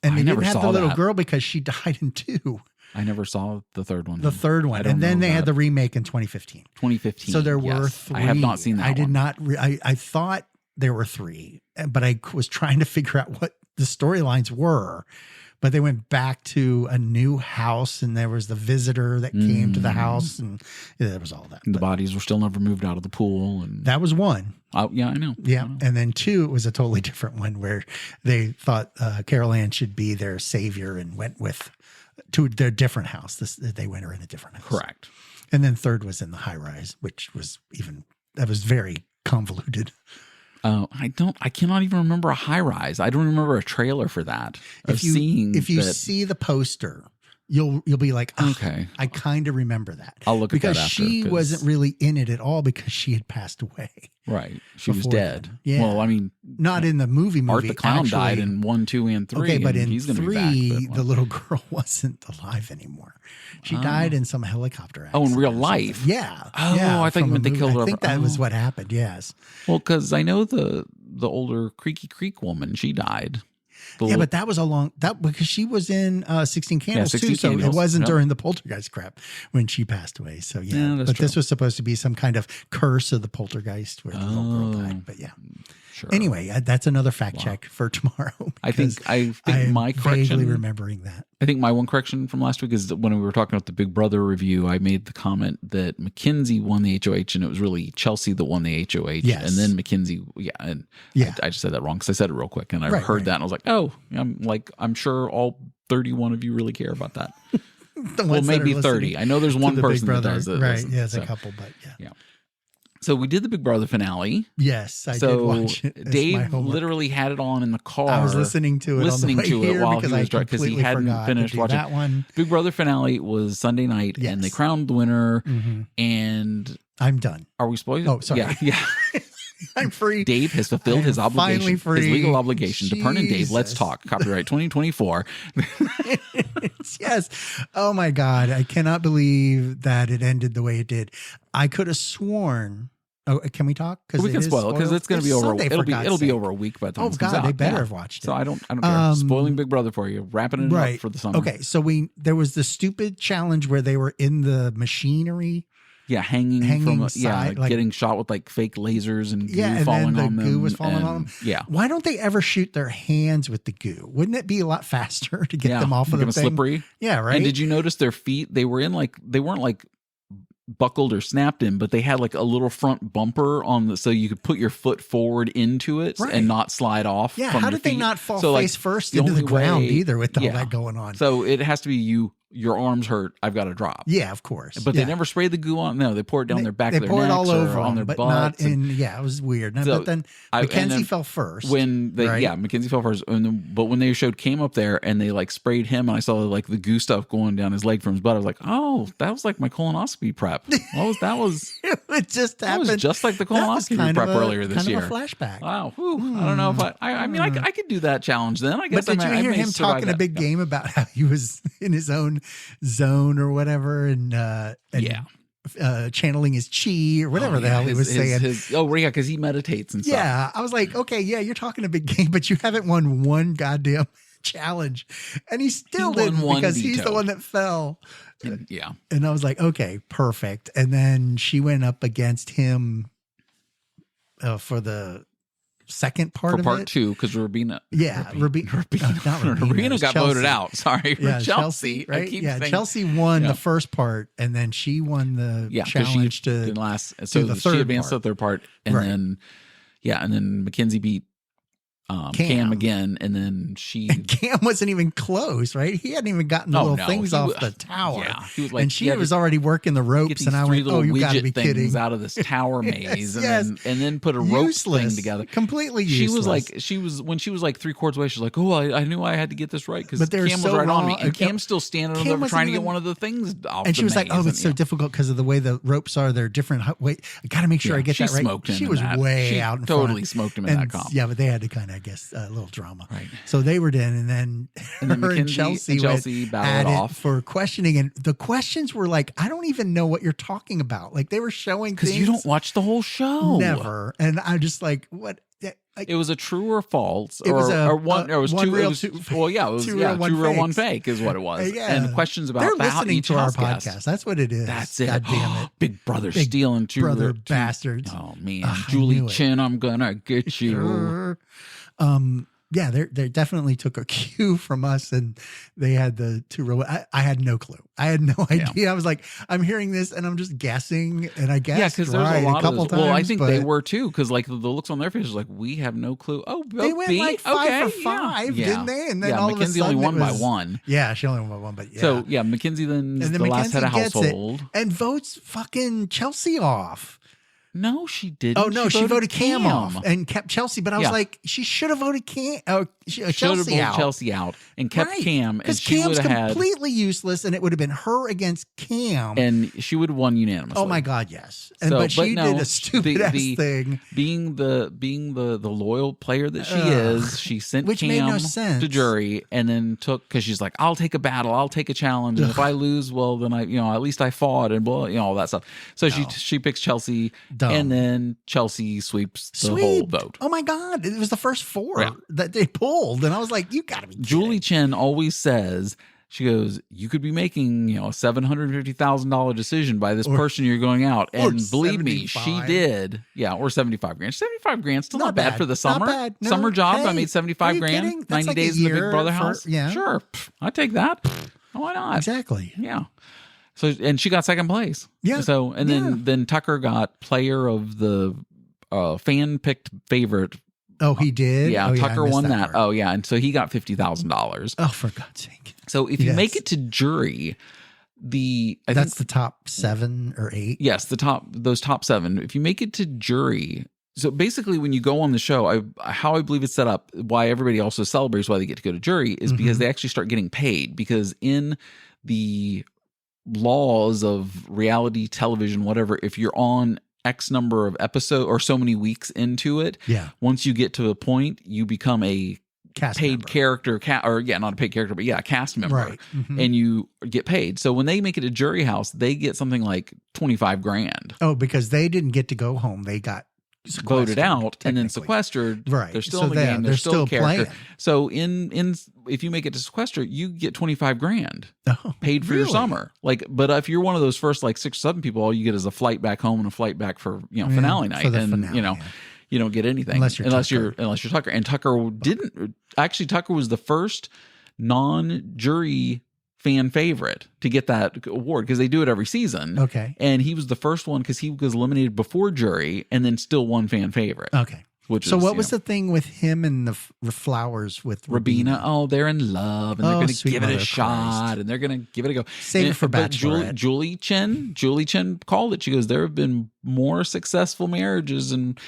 And they didn't have the little girl because she died in 2. I never saw the 3rd one. The 3rd one. And then they had the remake in 2015. 2015. So there were 3. I have not seen that I did not. I thought there were 3, but I was trying to figure out what the storylines were. But they went back to a new house, and there was the visitor that came to the house, and there was all that. And the bodies were still never moved out of the pool. And that was 1. Oh, yeah, I know. Yeah. And then 2, it was a totally different one where they thought Carol Ann should be their savior and went to their different house. They went her in a different house. Correct. And then 3rd was in the high rise, which was that was very convoluted. I cannot even remember a high rise. I don't remember a trailer for that. If you see the poster, you'll be like, oh, okay, I kind of remember that. I'll look at that after. Because she wasn't really in it at all because she had passed away. Right. She was dead. Then. Yeah. Well, I mean, not in the movie. Art the Clown died in 1, 2, and 3. Okay, but in 3, the little girl wasn't alive anymore. She died in some helicopter accident. Oh, in real life? Yeah. Oh, yeah, I thought you meant they killed her. I think that was what happened, yes. Well, because I know the older Creaky Creek woman, she died. But that was because she was in 16 Candles 16 too, so Candles. it wasn't during the poltergeist crap when she passed away. So but true. This was supposed to be some kind of curse of the poltergeist where the little girl died. But yeah. Sure. Anyway, that's another fact check for tomorrow. I think my correction. Vaguely remembering that. I think my one correction from last week is that when we were talking about the Big Brother review, I made the comment that Mackenzie won the HOH and it was really Chelsea that won the HOH. Yes. And then Mackenzie, I just said that wrong because I said it real quick and I heard that and I was like, oh, I'm sure all 31 of you really care about that. Well, maybe 30. I know there's one person that does it. Right. Yeah, there's a couple, but yeah. So we did the Big Brother finale. Yes, I did watch it. Dave literally had it on in the car. I was listening to it on the way here while he was driving because he hadn't finished watching that one. Big Brother finale was Sunday night, and they crowned the winner. Mm-hmm. And I'm done. Are we spoiling? Oh, sorry. Yeah. I'm free. Dave has fulfilled his obligation, finally free. His legal obligation to Pern and Dave. Let's talk. Copyright 2024. Yes. Oh my God. I cannot believe that it ended the way it did. I could have sworn. Oh, can we talk? Because we can spoil it because it's going to be over. It'll be over a week by the time. Oh God, they better have watched it. So I don't care. Spoiling Big Brother for you, wrapping it up for the summer. Okay, so there was the stupid challenge where they were in the machinery. Yeah, hanging from getting shot with like fake lasers and goo falling on them. And then the goo was falling on them. Yeah. Why don't they ever shoot their hands with the goo? Wouldn't it be a lot faster to get them off of the thing? Slippery. Yeah, right. And did you notice their feet? They weren't like buckled or snapped in, but they had like a little front bumper on so you could put your foot forward into it and not slide off. Yeah, from how your did they feet. not fall face first into the ground either with all that going on? So it has to be your arms hurt, I've got to drop. Yeah, of course. But they never spray the goo on. No, they pour it down their back of their necks. They pour it all over on their but butts. Not in, it was weird. But then Mackenzie fell first. Mackenzie fell first. But when they showed Cam up there and they like sprayed him and I saw like the goo stuff going down his leg from his butt, I was like, oh, that was like my colonoscopy prep. That was it just happened. That was just like the colonoscopy prep earlier this year. Kind of a flashback. Wow. I don't know if I mean, I could do that challenge then. I guess. But did you hear him talking a big game about how he was in his own zone or whatever, and channeling his chi or whatever the hell he was saying. Because he meditates and stuff. Yeah, I was like, okay, you're talking a big game, but you haven't won one goddamn challenge, and he still didn't because he's the one that fell. Yeah, and I was like, okay, perfect. And then she went up against him for the second part of part 2 because Rubina got voted out. Sorry, for Chelsea, right? Chelsea won the first part, and then she won the challenge to the last. So the third she advanced to the third part, and then Mackenzie beat Cam again, and then Cam wasn't even close, right? He hadn't even gotten the little things off the tower. Yeah, he was like, and she was already working the ropes, and I went, "Oh, you got to be kidding!" Out of this tower maze, and then put a rope thing together. Completely useless. She was when she was like 3/4 way. She's like, "Oh, I knew I had to get this right because Cam was right on me, and Cam's still standing there trying to get one of the things off." And she was like, "Oh, it's so difficult because of the way the ropes are. They're different. Wait, I got to make sure I get that right." She was way out in front. Totally smoked him in that comp. Yeah, but they had to kind of, I guess, a little drama. Right. So they were in, and then her and Chelsea battled off for questioning, and the questions were like, I don't even know what you're talking about. Like they were showing things. Because you don't watch the whole show. Never. And I'm just like, what? Like, it was a true or false, it was two real, two real, one fake is what it was. And questions about they're listening to our podcast. That's what it is. That's it. God damn it, Big Brother stealing two brother bastards. Oh man, Julie Chin, I'm gonna get you. Yeah, they definitely took a cue from us, and they had the two. I had no clue. I had no idea. Yeah. I was like, I'm hearing this, and I'm just guessing, and I guessed because right there's a lot couple of times. Well, I think they were too, because like the looks on their faces, like we have no clue. Oh, they went B? like 5 for 5, didn't they? And then all Mackenzie of a sudden only won by 1. Yeah, she only won by 1, but yeah. So yeah, Mackenzie then the last head of household and votes fucking Chelsea off. No, she didn't. Oh no, she voted Cam off and kept Chelsea. But I was like, she should have voted Chelsea out. Chelsea out and kept Cam, and she would have had completely useless, and it would have been her against Cam, and she would have won unanimously. Oh my god, yes. But she did a stupid ass thing. Being the loyal player that she is, she sent Cam to jury, and then because she's like, I'll take a battle, I'll take a challenge, and if I lose, well then at least I fought, and all that stuff. So she picks Chelsea. And then Chelsea sweeps the whole vote. Oh my god! It was the first 4 that they pulled, and I was like, "You got to be kidding." Julie Chen always says, she goes, "You could be making a $750,000 decision by this person you're going out," and believe me, she did. Yeah, or $75,000. $75,000 still not bad for the summer. Not bad. No, summer job. I made $75,000. 90 days in the Big Brother house. Yeah, sure. I'd take that. Why not? Exactly. Yeah. So and she got second place. Yeah. So and then Tucker got player of the fan picked favorite. Oh, he did. Yeah, Tucker won that. Oh, yeah, and so he got $50,000. Oh, for God's sake! So if you make it to jury, that's the top 7 or 8. Yes, those top 7. If you make it to jury. So basically, when you go on the show, how I believe it's set up, why everybody also celebrates why they get to go to jury is because they actually start getting paid. Because in the laws of reality television, whatever, if you're on X number of episodes or so many weeks into it, once you get to a point, you become a paid character, not a paid character, but a cast member, right? And you get paid. So when they make it a jury house, they get something like $25,000. Oh, because they didn't get to go home; they got voted out and then sequestered. Right, they're still in the game. They're still a character. Playing. So if you make it to sequester, you get $25,000 paid for your summer. But if you're one of those first 6 or 7 people, all you get is a flight back home and a flight back for finale night, you don't get anything unless you're Tucker. And Tucker didn't actually. Tucker was the first non-jury fan favorite to get that award because they do it every season. Okay. And he was the first one because he was eliminated before jury and then still won fan favorite. Okay. What was the thing with him and the flowers with Rabina? Oh, they're in love and they're going to give it a shot and they're going to give it a go. Save it for Bachelorette. Julie Chen called it. She goes, there have been more successful marriages and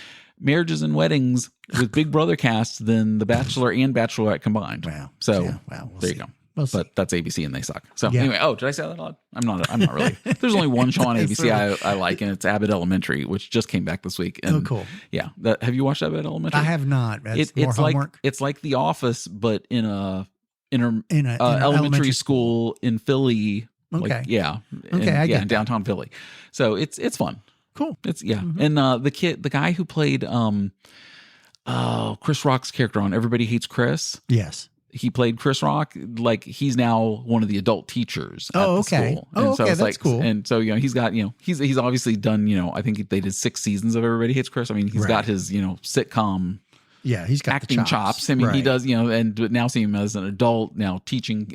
weddings with Big Brother casts than The Bachelor and Bachelorette combined. Wow. So there you go. But that's ABC and they suck. So anyway, did I say that a lot? I'm not really. There's only one show on ABC I like, and it's Abbott Elementary, which just came back this week. And cool. Yeah. Have you watched Abbott Elementary? I have not. It's more homework. It's like The Office, but in a elementary school in Philly. Okay. In downtown Philly. So it's fun. Cool. It's and the guy who played Chris Rock's character on Everybody Hates Chris. Yes. He played Chris Rock. He's now one of the adult teachers at the school. And so that's cool. And so he's got he's obviously done I think they did 6 seasons of Everybody Hates Chris. I mean he's got his sitcom. Yeah, he's got acting chops. I mean, he does, and now see him as an adult now teaching,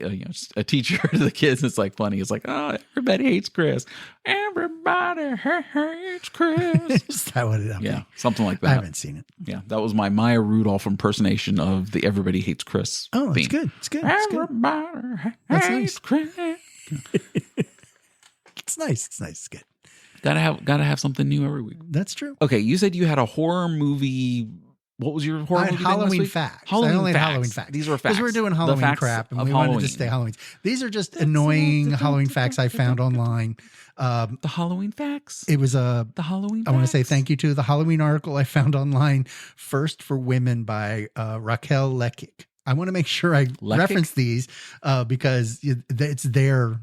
a teacher to the kids. It's funny. It's everybody hates Chris. Everybody hates Chris. Is that what it is? Yeah, something like that. I haven't seen it. Yeah, that was my Maya Rudolph impersonation of the Everybody Hates Chris. Oh, it's good. It's good. Everybody hates Chris. It's nice. It's nice. It's good. Gotta have something new every week. That's true. Okay, you said you had a horror movie. What was your horror movie? Halloween facts. Halloween facts. These were facts. Because we're doing Halloween crap and we wanted to stay Halloween. These are just annoying Halloween facts I found online. The Halloween facts. It was the Halloween. I want to say thank you to the Halloween article I found online. First for Women by Raquel Lekic. I want to make sure I reference these because it's their.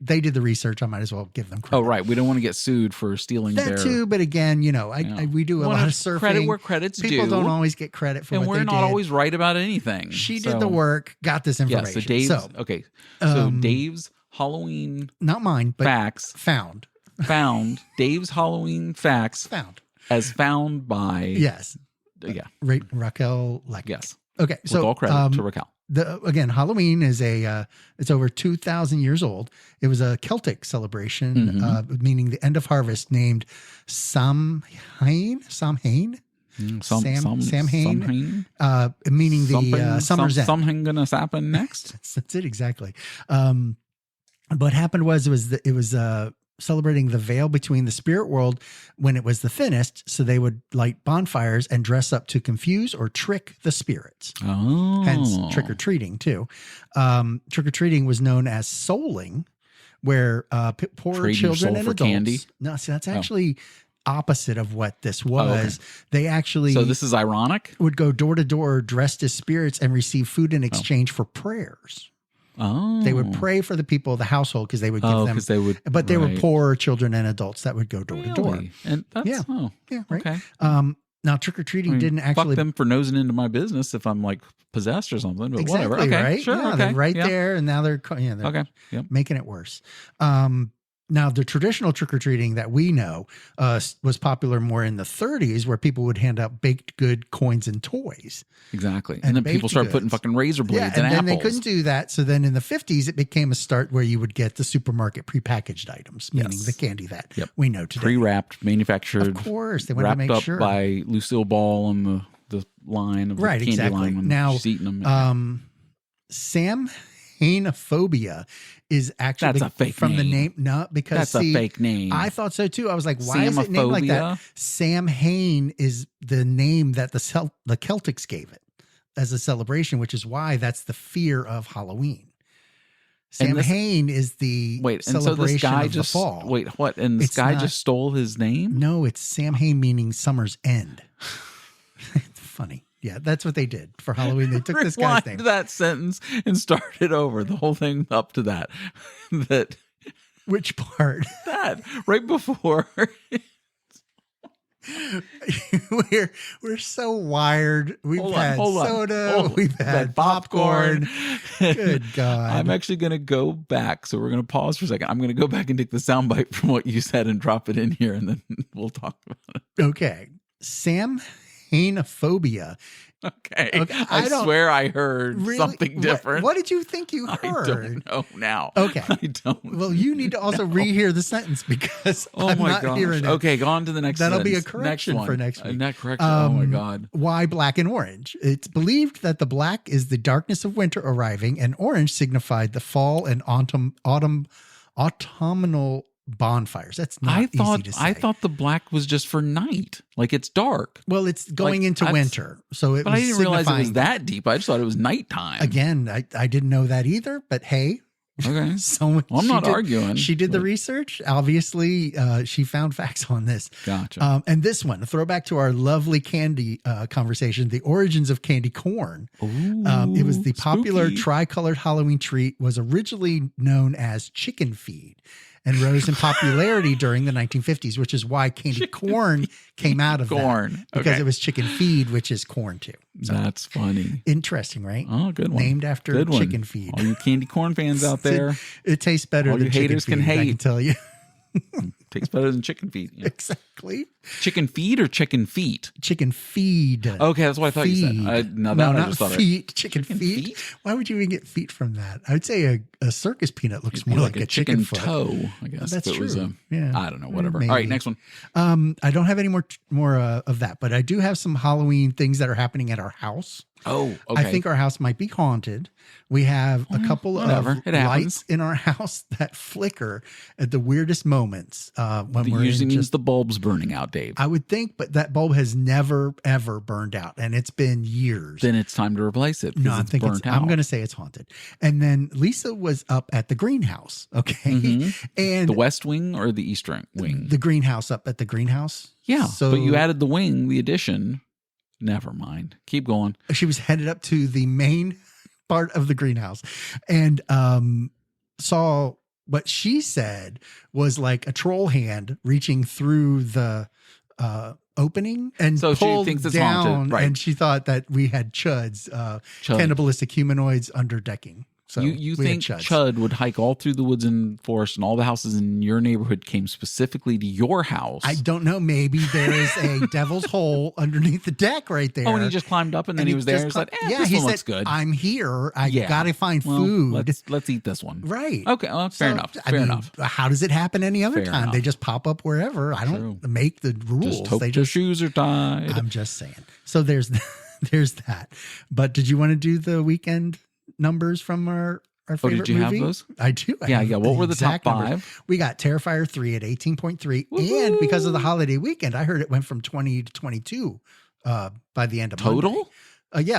They did the research. I might as well give them credit. Oh, right. We don't want to get sued for stealing that too. But again, we do a lot of surfing. Credit where credit's due. People don't always get credit for what they did. And we're not always right about anything. She did the work, got this information. So Dave's Halloween. Not mine, but facts. Found. Dave's Halloween facts. Found. As found by. Yes. Yeah. Raquel Lekic. Yes. Okay, so with all credit to Raquel. Again, Halloween is it's over 2,000 years old. It was a Celtic celebration, meaning the end of harvest, named Samhain. Samhain, meaning the summer's end. Something gonna happen next. That's it exactly. What happened was it was celebrating the veil between the spirit world when it was the thinnest. So they would light bonfires and dress up to confuse or trick the spirits. Oh. Hence trick-or-treating too. Trick-or-treating was known as souling, where poor Trading children soul and for adults. Candy? No, see, that's actually opposite of what this was. They actually... So this is ironic? Would go door to door dressed as spirits and receive food in exchange for prayers. Oh, they would pray for the people of the household because they would give them. But they were poor children and adults that would go door to door. And that's right. Okay. Now trick or treating didn't actually fuck them for nosing into my business if I'm like possessed or something. But exactly, whatever. Okay, right? Sure. Yeah, okay. They're there, and now they're making it worse. Now, the traditional trick-or-treating that we know was popular more in the 30s, where people would hand out baked good coins and toys. Exactly. And then people started putting fucking razor blades in apples. And then they couldn't do that. So then in the 50s, it became a start where you would get the supermarket prepackaged items, meaning the candy that we know today. Pre-wrapped, manufactured. Of course. They wanted to make sure. Wrapped up by Lucille Ball on the line of the candy line when she's eating them. Samhainophobia is actually that's a fake from name. The name. No, because that's a fake name. I thought so too. I was like, why is it named like that? Samhain is the name that the Celtics gave it as a celebration, which is why that's the fear of Halloween. Samhain is the celebration of the fall. Wait, what? And this guy just stole his name? No, it's Samhain, meaning summer's end. Funny. Yeah, that's what they did for Halloween. They took this guy's name. That sentence and started over the whole thing up to that. Which part? That right before. We're so wired. We've had soda. We've had popcorn. Good God! I'm actually going to go back. So we're going to pause for a second. I'm going to go back and take the soundbite from what you said and drop it in here, and then we'll talk about it. Okay, Samhainophobia. Okay. I swear I heard something different. What did you think you heard? I don't know now. Okay. I don't Well, you need to also rehear the sentence because I'm not hearing it. Okay, go on to the next That'll sentence. be a correction for next week. That correction. Oh my God. Why black and orange? It's believed that the black is the darkness of winter arriving and orange signified the fall and autumnal bonfires. That's not easy to say. I thought the black was just for night. Like it's dark. Well, it's going into winter. But I didn't realize it was that deep. I just thought it was nighttime. Again, I didn't know that either, but hey. Okay. I'm not arguing. She did the research. Obviously, she found facts on this. Gotcha. And this one, a throwback to our lovely candy conversation, the origins of candy corn. Ooh, it was the popular spooky. tricolored Halloween treat, was originally known as chicken feed, and rose in popularity during the 1950s, which is why candy corn came out of that. Because it was chicken feed, which is corn too. So, that's funny. Interesting, right? Oh, good one. Named after chicken feed. All you candy corn fans out there. It tastes better than chicken feed, I can tell you. Tastes better than chicken feet. Yeah. Exactly. Chicken feed or chicken feet? Chicken feed. Okay, that's what I thought you said. No, not feet. Chicken feet. Why would you even get feet from that? I would say a circus peanut looks more like a chicken foot. toe, I guess. That's true. I don't know, whatever. Maybe. All right, next one. I don't have any more of that, but I do have some Halloween things that are happening at our house. Oh, okay. I think our house might be haunted. We have a couple of lights in our house that flicker at the weirdest moments. When we're usually means the bulb's burning out, Dave. I would think, but that bulb has never, ever burned out, and it's been years. Then it's time to replace it. No, I'm going to say it's haunted. And then Lisa was up at the greenhouse, okay? And the west wing or the east wing? The greenhouse, up at the greenhouse. Yeah, but you added the wing, the addition. Never mind. Keep going. She was headed up to the main part of the greenhouse and saw what she said was like a troll hand reaching through the opening and so pulled she thinks it's down, haunted, right? And she thought that we had chuds, cannibalistic humanoids under decking. So you think Chud would hike all through the woods and forest, and all the houses in your neighborhood came specifically to your house? I don't know. Maybe there is a devil's hole underneath the deck right there. Oh, and he just climbed up, and then he was there. He's like, this one looks good. I'm here. I got to find food. Let's eat this one. Right. Okay. Well, fair enough. Fair enough. How does it happen any other time? They just pop up wherever. I don't make the rules. Just hope their shoes are tied. I'm just saying. So there's that. But did you want to do the weekend numbers from our favorite movie? Did you have those? I do. Yeah. What were the top 5? Numbers. We got Terrifier 3 at 18.3. Woo-hoo! And because of the holiday weekend, I heard it went from 20 to 22 by the end of Total? Monday.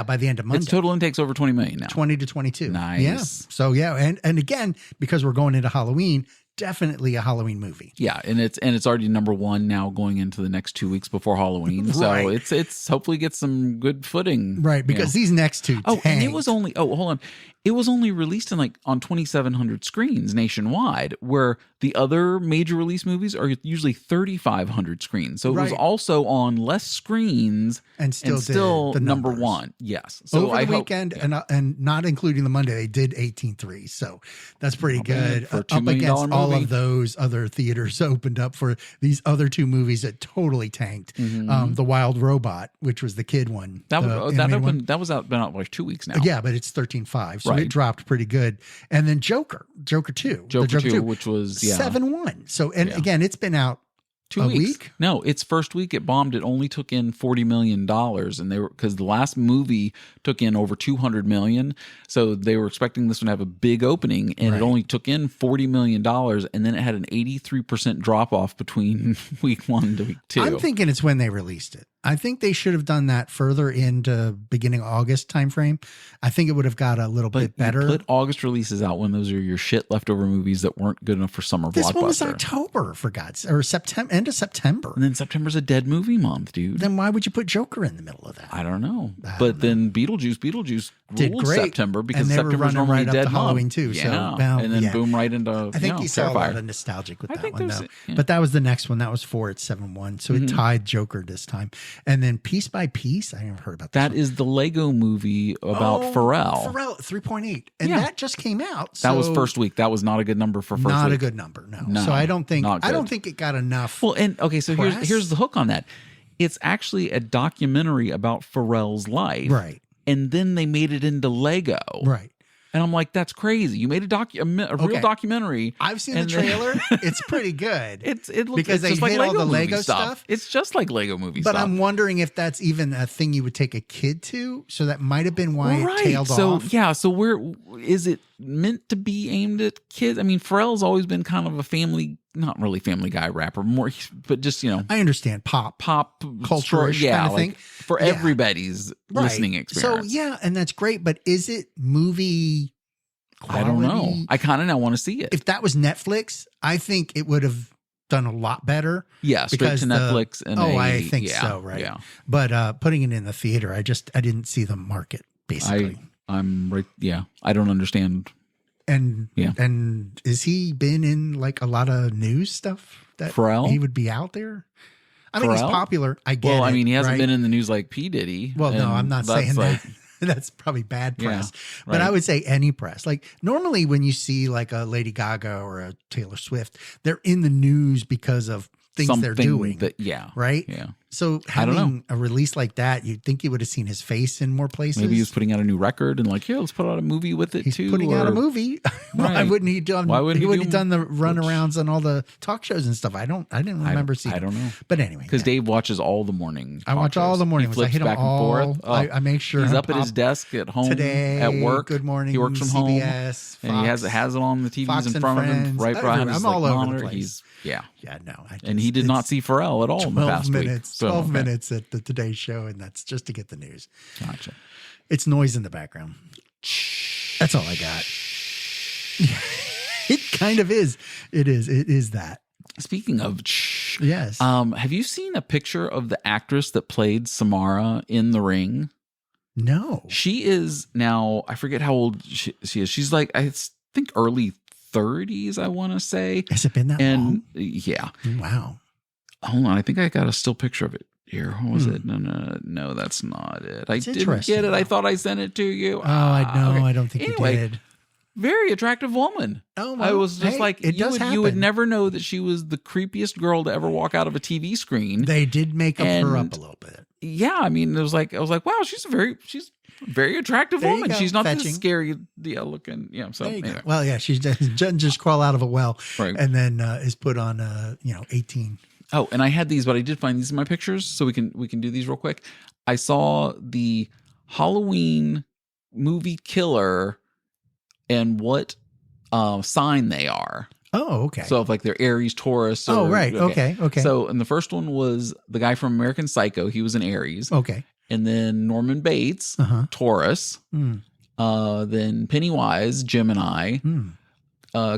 By the end of Monday. Its total intake's over 20 million now. 20 to 22. Nice. Yeah. So and again, because we're going into Halloween, definitely a Halloween movie. Yeah, and it's already number 1 now going into the next 2 weeks before Halloween. Right. So it's hopefully get some good footing. Right, because these next two tanked. And it was only hold on. It was only released on 2,700 screens nationwide, where the other major release movies are usually 3,500 screens. So it was also on less screens and still the number 1. Yes. So over the weekend and not including the Monday, they did 18.3. So that's pretty good. For a $2 million against movie. All of those other theaters opened up for these other 2 movies that totally tanked. The Wild Robot, which was the kid one. That was been out like 2 weeks now. Yeah, but it's 13.5. So it dropped pretty good. And then Joker 2. Joker 2, which was 7.1. So, again, it's been out 2 weeks. No, its first week it bombed. It only took in $40 million, and because the last movie took in over $200 million, so they were expecting this one to have a big opening, and it only took in $40 million, and then it had an 83% drop off between week 1 to week 2. I'm thinking it's when they released it. I think they should have done that further into beginning August timeframe. I think it would have got a little bit better. You put August releases out when those are your shit leftover movies that weren't good enough for summer blockbuster. This one was October, for God's sake, or September, end of September. And then September's a dead movie month, dude. Then why would you put Joker in the middle of that? I don't know. Then Beetlejuice did ruled great. September because and September's normally right a dead up to month. Halloween too. Yeah. So, and then boom right into I think you saw Terrifier. a lot of nostalgic with that one though. Yeah. But that was the next one. That was 4 at 7.1. So it tied Joker this time. And then Piece by Piece, I never heard about that. That is the Lego movie about Pharrell. Pharrell 3.8. And that just came out. So that was first week. That was not a good number for first week. Not a good number, no. So I don't think it got enough. Well, and okay, so here's the hook on that. It's actually a documentary about Pharrell's life. Right. And then they made it into Lego. Right. And I'm like, that's crazy. You made a real documentary. I've seen the trailer. It's pretty good. It looks because they hit all the Lego stuff. It's just like Lego movie stuff. But I'm wondering if that's even a thing you would take a kid to. So that might have been why it tailed off. So where is it meant to be aimed at kids? I mean, Pharrell's always been kind of a family, not really Family Guy rapper, more, but just, I understand pop culture, kind of thing for everybody's listening experience. So and that's great. But is it movie quality? I don't know. I kind of now want to see it. If that was Netflix, I think it would have done a lot better. Yeah, straight to Netflix. I think so. Right. Yeah. But putting it in the theater, I didn't see the market basically. I'm right. Yeah. I don't understand. And is he been in like a lot of news stuff that Pharrell? He would be out there? I mean, he's popular. I get it. Well, I mean, he hasn't been in the news like P. Diddy. Well, no, I'm not saying that. That's probably bad press. Yeah, but I would say any press. Like normally when you see like a Lady Gaga or a Taylor Swift, they're in the news because of things they're doing. Right? Yeah. So having a release like that, you'd think you would have seen his face in more places. Maybe he was putting out a new record and like, here, let's put out a movie with it too. He's putting out a movie. Why wouldn't he done? Why wouldn't he have done the runarounds on all the talk shows and stuff? I didn't remember seeing. I don't know. But anyway, because Dave watches all the morning. I watch all the morning. He flips back and forth. I make sure he's up at his desk at home today at work. Good morning. He works from CBS, home, and he has it on the TVs Fox in front of him, right behind his monitor. He's no. And he did not see Pharrell at all in the past week. 12 minutes at the Today Show, and that's just to get the news. Gotcha. It's noise in the background. That's all I got. It kind of is. It is that. Speaking of yes. Have you seen a picture of the actress that played Samara in The Ring? No. She is now, I forget how old she is. She's like, I think early 30s, I want to say. Has it been that long? Yeah. Wow. Hold on. I think I got a still picture of it here. What was it? No, that's not it. I didn't get it. I thought I sent it to you. Oh, I know. Okay. I don't think you did. very attractive woman. Oh, well, I was just you would never know that she was the creepiest girl to ever walk out of a TV screen. They did make her up a little bit. Yeah, I mean, I was like, wow, she's a very attractive woman. She's not this scary, looking. Yeah, so anyway. Well, yeah, she doesn't just crawl out of a well, right. And then is put on 18. Oh, and I had these, but I did find these in my pictures, so we can do these real quick. I saw the Halloween movie killer and what sign they are. Oh, okay. So if like they're Aries, Taurus. Right. Okay. So, and the first one was the guy from American Psycho. He was an Aries. Okay. And then Norman Bates, Taurus. Then Pennywise, Gemini.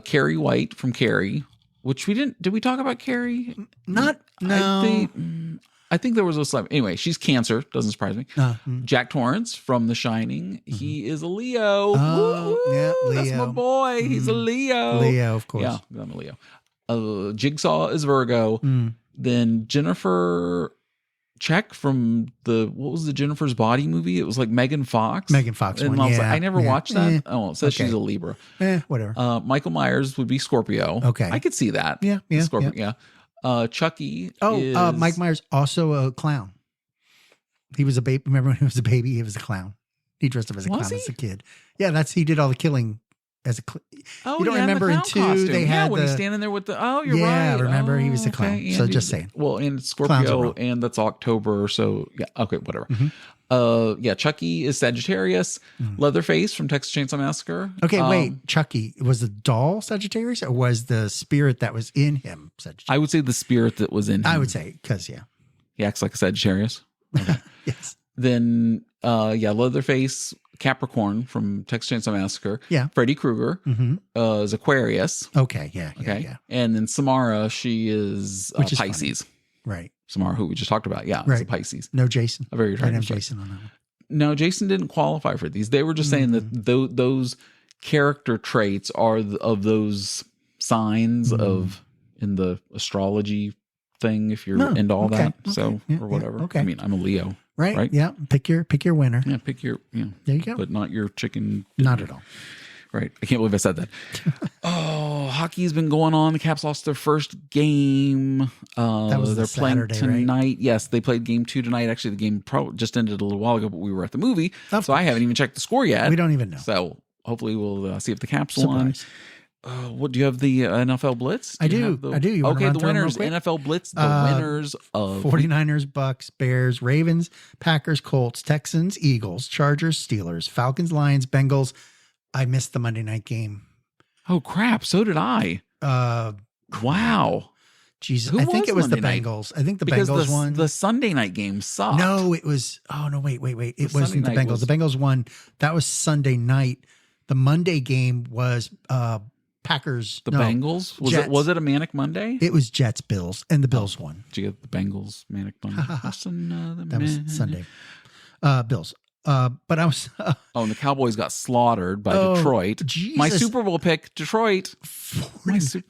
Carrie White from Carrie, which we didn't. Did we talk about Carrie? No. I think there was a slap. Anyway, she's Cancer. Doesn't surprise me. Jack Torrance from The Shining. He is a Leo. Oh, yeah, Leo. That's my boy. He's a Leo. Leo, of course. Yeah, I'm a Leo. Jigsaw is Virgo. Then Jennifer Check from what was the Jennifer's Body movie? It was like Megan Fox. Megan Fox and one, I never watched that. It says she's a Libra. Whatever. Michael Myers would be Scorpio. Okay. I could see that. Yeah. Scorpio, yeah. Chucky. Mike Myers, also a clown. He was a baby. Remember when he was a baby? He was a clown. He dressed up as a clown as a kid. Yeah, he did all the killing as a you don't remember in 2 costume. They had when he's standing there with the you're right. Yeah, remember he was a clown. Okay. So just saying. Well, and Scorpio, and that's October, so yeah, okay, whatever. Chucky is Sagittarius. Leatherface from Texas Chainsaw Massacre. Okay, wait, Chucky was the doll Sagittarius, or was the spirit that was in him Sagittarius? I would say the spirit that was in him. I would say because he acts like a Sagittarius. Okay. Yes. Then Leatherface, Capricorn from Texas Chainsaw Massacre. Yeah. Freddy Krueger is Aquarius. Okay. Yeah. And then Samara, she is Pisces. Funny. Right. Samara, who we just talked about. Yeah. It's a Pisces. No Jason. A very attractive Jason on that one. No, Jason didn't qualify for these. They were just saying that those character traits are of those signs of in the astrology thing, if you're into all that. So, or whatever. Okay. I mean, I'm a Leo. Right. Yeah. Pick your winner. Yeah. Pick your, there you go. But not your chicken. Not at all. Right. I can't believe I said that. Hockey's been going on. The Caps lost their first game. That was they're playing Saturday, tonight. Right? Yes, they played game 2 tonight. Actually, the game just ended a little while ago, but we were at the movie. So I haven't even checked the score yet. We don't even know. So hopefully we'll see if the Caps won. What do you have the NFL Blitz? I do. You want the winners, NFL Blitz, the winners of 49ers, Bucks, Bears, Ravens, Packers, Colts, Texans, Eagles, Chargers, Steelers, Falcons, Lions, Bengals. I missed the Monday night game. Oh crap, so did I. Wow. Jesus. I think it was the Bengals. I think the Bengals won. The Sunday night game sucked. No, it was wait. It wasn't the Bengals. The Bengals won. That was Sunday night. The Monday game was Packers. Bengals? Was it a Manic Monday? It was Jets, Bills, and the Bills won. Did you get the Bengals Manic Monday? That was Sunday. Bills. But I was. And the Cowboys got slaughtered by Detroit. Jesus. My Super Bowl pick, Detroit.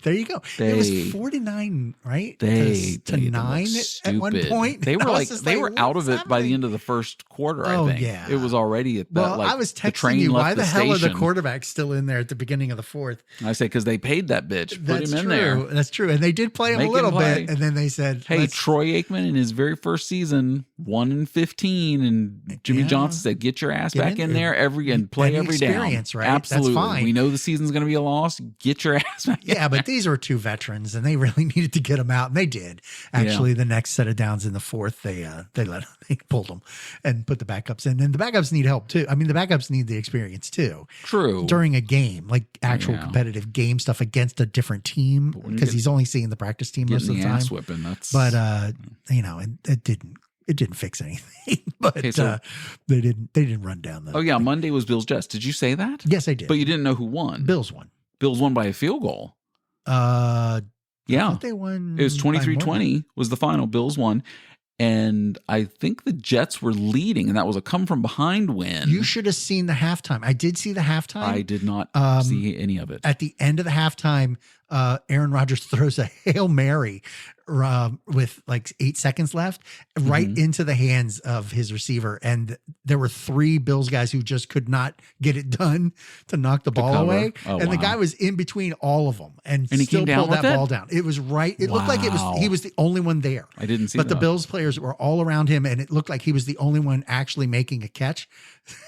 There you go. It was 49, right? To 9 at one point. They were out of it by the end of the first quarter. I think. Yeah. It was already at that. Well, I was texting you. Why the hell are the quarterbacks still in there at the beginning of the fourth? I say because they paid that bitch. Put him in there. That's true. And they did play him a little bit, and then they said, "Hey, Troy Aikman in his very first season, 1-15, and Jimmy Johnson said, get your ass back in there and play every down." Right? Absolutely. That's fine. We know the season's going to be a loss. Get your ass back. Yeah, but these were 2 veterans, and they really needed to get them out, and they did. Actually, the next set of downs in the fourth, they pulled them and put the backups in, and the backups need help too. I mean, the backups need the experience too. True. During a game, like actual competitive game stuff against a different team, because he's only seeing the practice team most of the time. Whipping, but it didn't fix anything. But they didn't run down the. Monday was Bills Jets. Did you say that? Yes, I did. But you didn't know who won. Bills won. Bills won by a field goal. They won. It was 23-20 was the final. Bills won. And I think the Jets were leading, and that was a come from behind win. You should have seen the halftime. I did see the halftime. I did not see any of it. At the end of the halftime, Aaron Rodgers throws a Hail Mary with like 8 seconds left right into the hands of his receiver. And there were 3 Bills guys who just could not get it done to knock the ball away. Oh, and the guy was in between all of them and he still came pulled that ball down. It was right. It looked like he was the only one there. I didn't see But that. the Bills players were all around him and it looked like he was the only one actually making a catch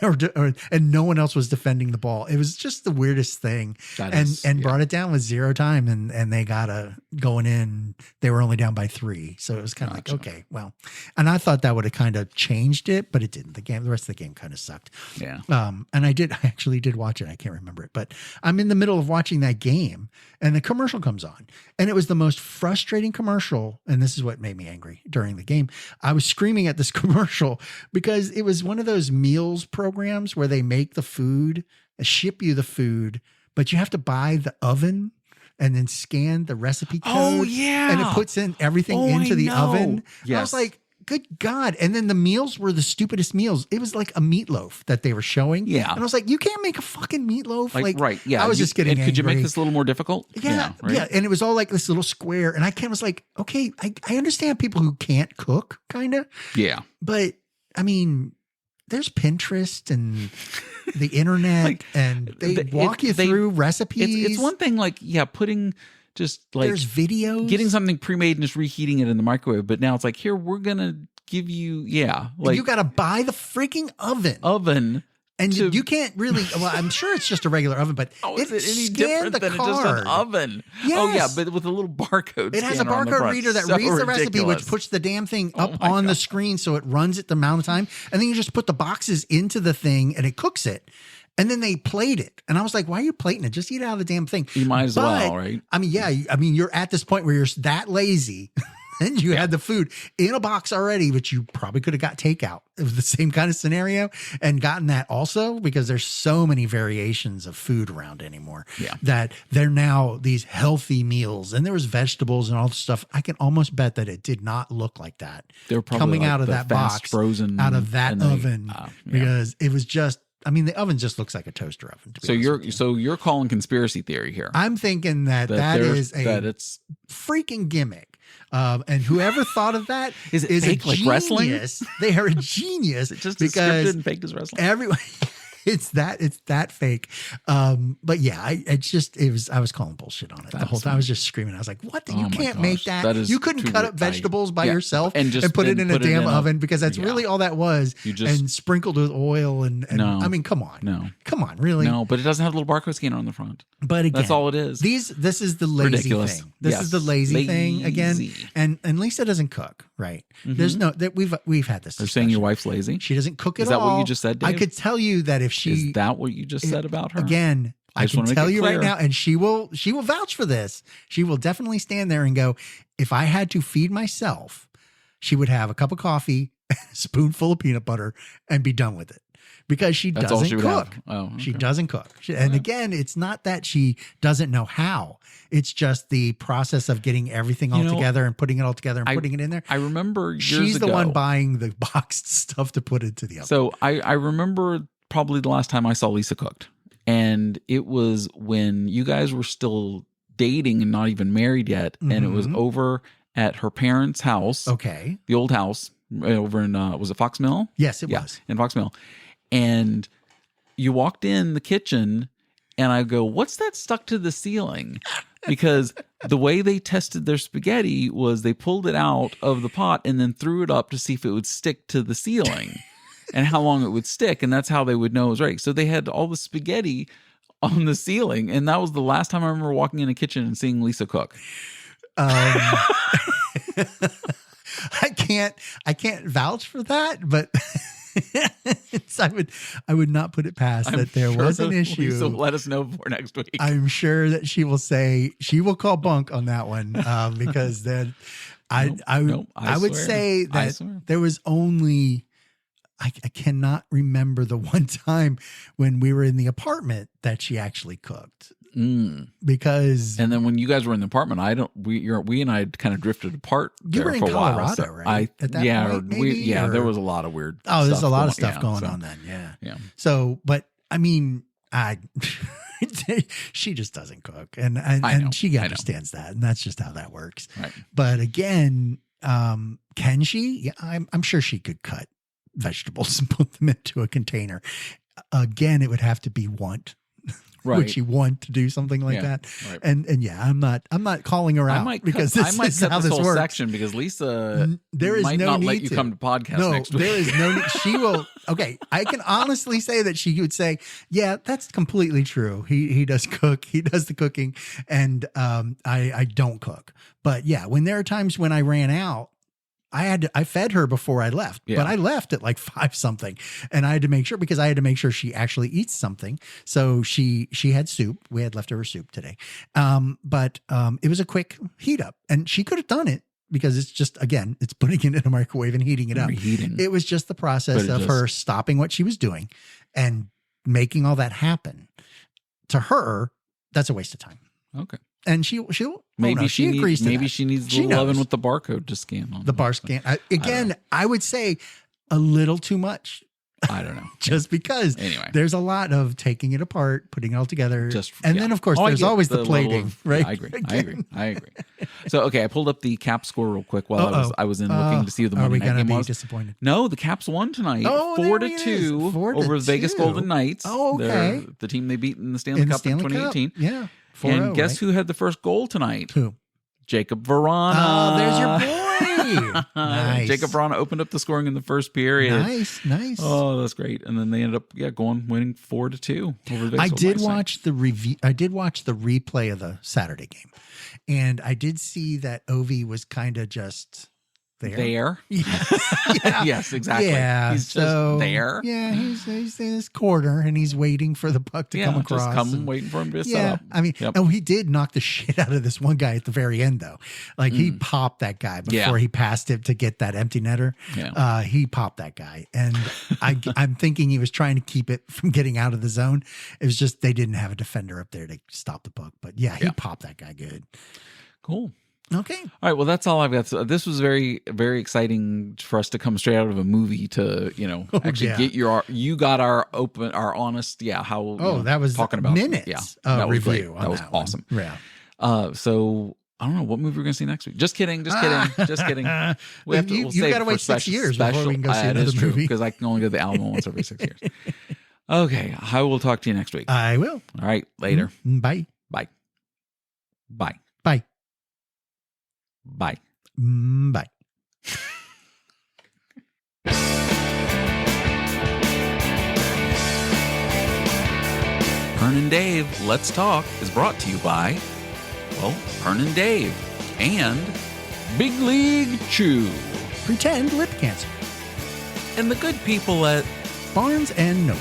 and no one else was defending the ball. It was just the weirdest thing. And brought it down with 0 time and they got going in. They were only down by 3. So it was kind of like, okay, well, and I thought that would have kind of changed it, but it didn't. The rest of the game kind of sucked. Yeah. And I actually did watch it. I can't remember it, but I'm in the middle of watching that game and the commercial comes on and it was the most frustrating commercial. And this is what made me angry during the game. I was screaming at this commercial because it was one of those meals programs where they make the food, ship you the food, but you have to buy the oven and then scan the recipe code. Oh, yeah. And it puts in everything into the oven. Yes. I was like, good God. And then the meals were the stupidest meals. It was like a meatloaf that they were showing. Yeah. And I was like, you can't make a fucking meatloaf. Like right. Yeah. I was just getting angry. Could you make this a little more difficult? Yeah. Right? Yeah. And it was all like this little square. And I was like, okay, I understand people who can't cook kind of. Yeah. But I mean, there's Pinterest and the internet and they walk you through recipes. It's one thing putting just there's videos, getting something pre-made and just reheating it in the microwave. But now it's like, here, we're going to give you, and you got to buy the freaking oven. And you can't really, well, I'm sure it's just a regular oven, but is it any different than just an oven? Yes. Oh, yeah, but with a little barcode It has a barcode reader that reads the recipe, which puts the damn thing up on the screen so it runs it the amount of time. And then you just put the boxes into the thing and it cooks it. And then they plate it. And I was like, why are you plating it? Just eat out of the damn thing. You might as well, right? I mean, yeah. I mean, you're at this point where you're that lazy. And you had the food in a box already, which you probably could have got takeout. It was the same kind of scenario and gotten that also because there's so many variations of food around anymore that they're now these healthy meals and there was vegetables and all the stuff. I can almost bet that it did not look like that. They were probably coming out of that box, frozen out of that oven because it was just, I mean, the oven just looks like a toaster oven. So you're calling conspiracy theory here. I'm thinking that it's freaking gimmick. And whoever thought of that is fake, a genius. Like wrestling? They are a genius. It's just because scripted and fake as wrestling. Everyone, it's that fake. But yeah, I was calling bullshit on it the whole time. I was just screaming. I was like, what? You can't make that. You couldn't cut up vegetables by yourself and put it in a damn oven because that's really all that was. And sprinkled with oil and no, I mean, come on. No. Come on, really? No, but it doesn't have a little barcode scanner on the front. But again, that's all it is. This is the lazy thing. This is the lazy thing again. And Lisa doesn't cook, right? There's no that we've had this. They're saying your wife's lazy. She doesn't cook at all. Is that what you just said, Dave? I could tell you that if she is that what you just said about her? Again, I can tell you right now, and she will vouch for this. She will definitely stand there and go, if I had to feed myself, she would have a cup of coffee, a spoonful of peanut butter, and be done with it. Because she doesn't cook. Oh, okay. She doesn't cook. And again, it's not that she doesn't know how. It's just the process of getting everything all together and putting it all together and putting it in there. I remember years She's ago, the one buying the boxed stuff to put into the oven. So I remember probably the last time I saw Lisa cooked. And it was when you guys were still dating and not even married yet. And it was over at her parents' house. Okay. The old house over in, was it Fox Mill? Yes, it was. In Fox Mill. And you walked in the kitchen and I go, what's that stuck to the ceiling? Because the way they tested their spaghetti was they pulled it out of the pot and then threw it up to see if it would stick to the ceiling and how long it would stick. And that's how they would know it was right. So they had all the spaghetti on the ceiling. And that was the last time I remember walking in a kitchen and seeing Lisa cook. I can't vouch for that, but I would not put it past that there was an issue. So let us know before next week. I'm sure that she will call bunk on that one because then I would say that there was only I cannot remember the one time when we were in the apartment that she actually cooked. Because and then when you guys were in the apartment, we and I kind of drifted apart. You were in Colorado, so right? At that point, maybe, there was a lot of weird. Oh, there's a lot of stuff going on then. Yeah. So, but I mean, she just doesn't cook, and she understands that, and that's just how that works. Right. But again, can she? Yeah, I'm sure she could cut vegetables and put them into a container. Again, it would have to be want. Right. Would she want to do something like that? Right. And yeah, I'm not calling her out because this is how this works. Section because Lisa there is might no not need let you to come to podcast next week. There is no need. She will. Okay, I can honestly say that she would say, yeah, that's completely true. He does cook. He does the cooking, and I don't cook. But yeah, when there are times when I ran out, I fed her before I left, but I left at like 5 something, and I had to make sure because I had to make sure she actually eats something. So she had soup. We had leftover soup today. But it was a quick heat up, and she could have done it because it's just, again, it's putting it in a microwave and heating it up. It was just the process of her stopping what she was doing and making all that happen. To her, that's a waste of time. Okay. And she'll maybe she agrees to that. she needs the 11 with the barcode to scan on the bar scan. I would say a little too much. I don't know. Just because there's a lot of taking it apart, putting it all together. Then of course there's always the plating, right? I agree. So okay, I pulled up the Cap score real quick while I was in looking to see who the Monday night game was. Disappointed? No, the Caps won tonight, 4-2 over the Vegas Golden Knights. Oh, okay. They're the team they beat in the Stanley Cup in 2018. Yeah. And guess who had the first goal tonight? Who? Jacob Verana. Oh, there's your boy. Nice. Jacob Verana opened up the scoring in the first period. Nice. Oh, that's great. And then they ended up winning 4-2 over the I did watch the review. I did watch the replay of the Saturday game, and I did see that Ovi was kind of just there. Yes. Yes, exactly. Yeah. He's just there. Yeah, he's in his corner and he's waiting for the puck to come across. Just waiting for him to set up. I mean, he did knock the shit out of this one guy at the very end, though. Like he popped that guy before he passed it to get that empty netter. Yeah. He popped that guy. And I'm thinking he was trying to keep it from getting out of the zone. It was just they didn't have a defender up there to stop the puck. But he popped that guy good. Cool. Okay. All right. Well, that's all I've got. So this was very, very exciting for us to come straight out of a movie to, get you got our honest, how. That was talking about minutes. Yeah, that was review. Great. That was awesome. Yeah. So I don't know what movie we're going to see next week. Just kidding. Just kidding. You got to wait 6 years before we can go see another movie. Because I can only go to the Alamo once every 6 years. Okay. I will talk to you next week. I will. All right. Later. Bye. Bye. Bye. Bye. Bye. Bye. Pern Dave, Let's Talk is brought to you by, Pern Dave and Big League Chew. Pretend lip cancer. And the good people at Barnes and Noble.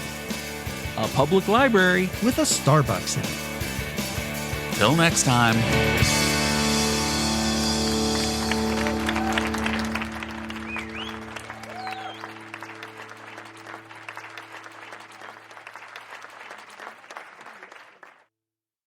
A public library with a Starbucks in it. Till next time.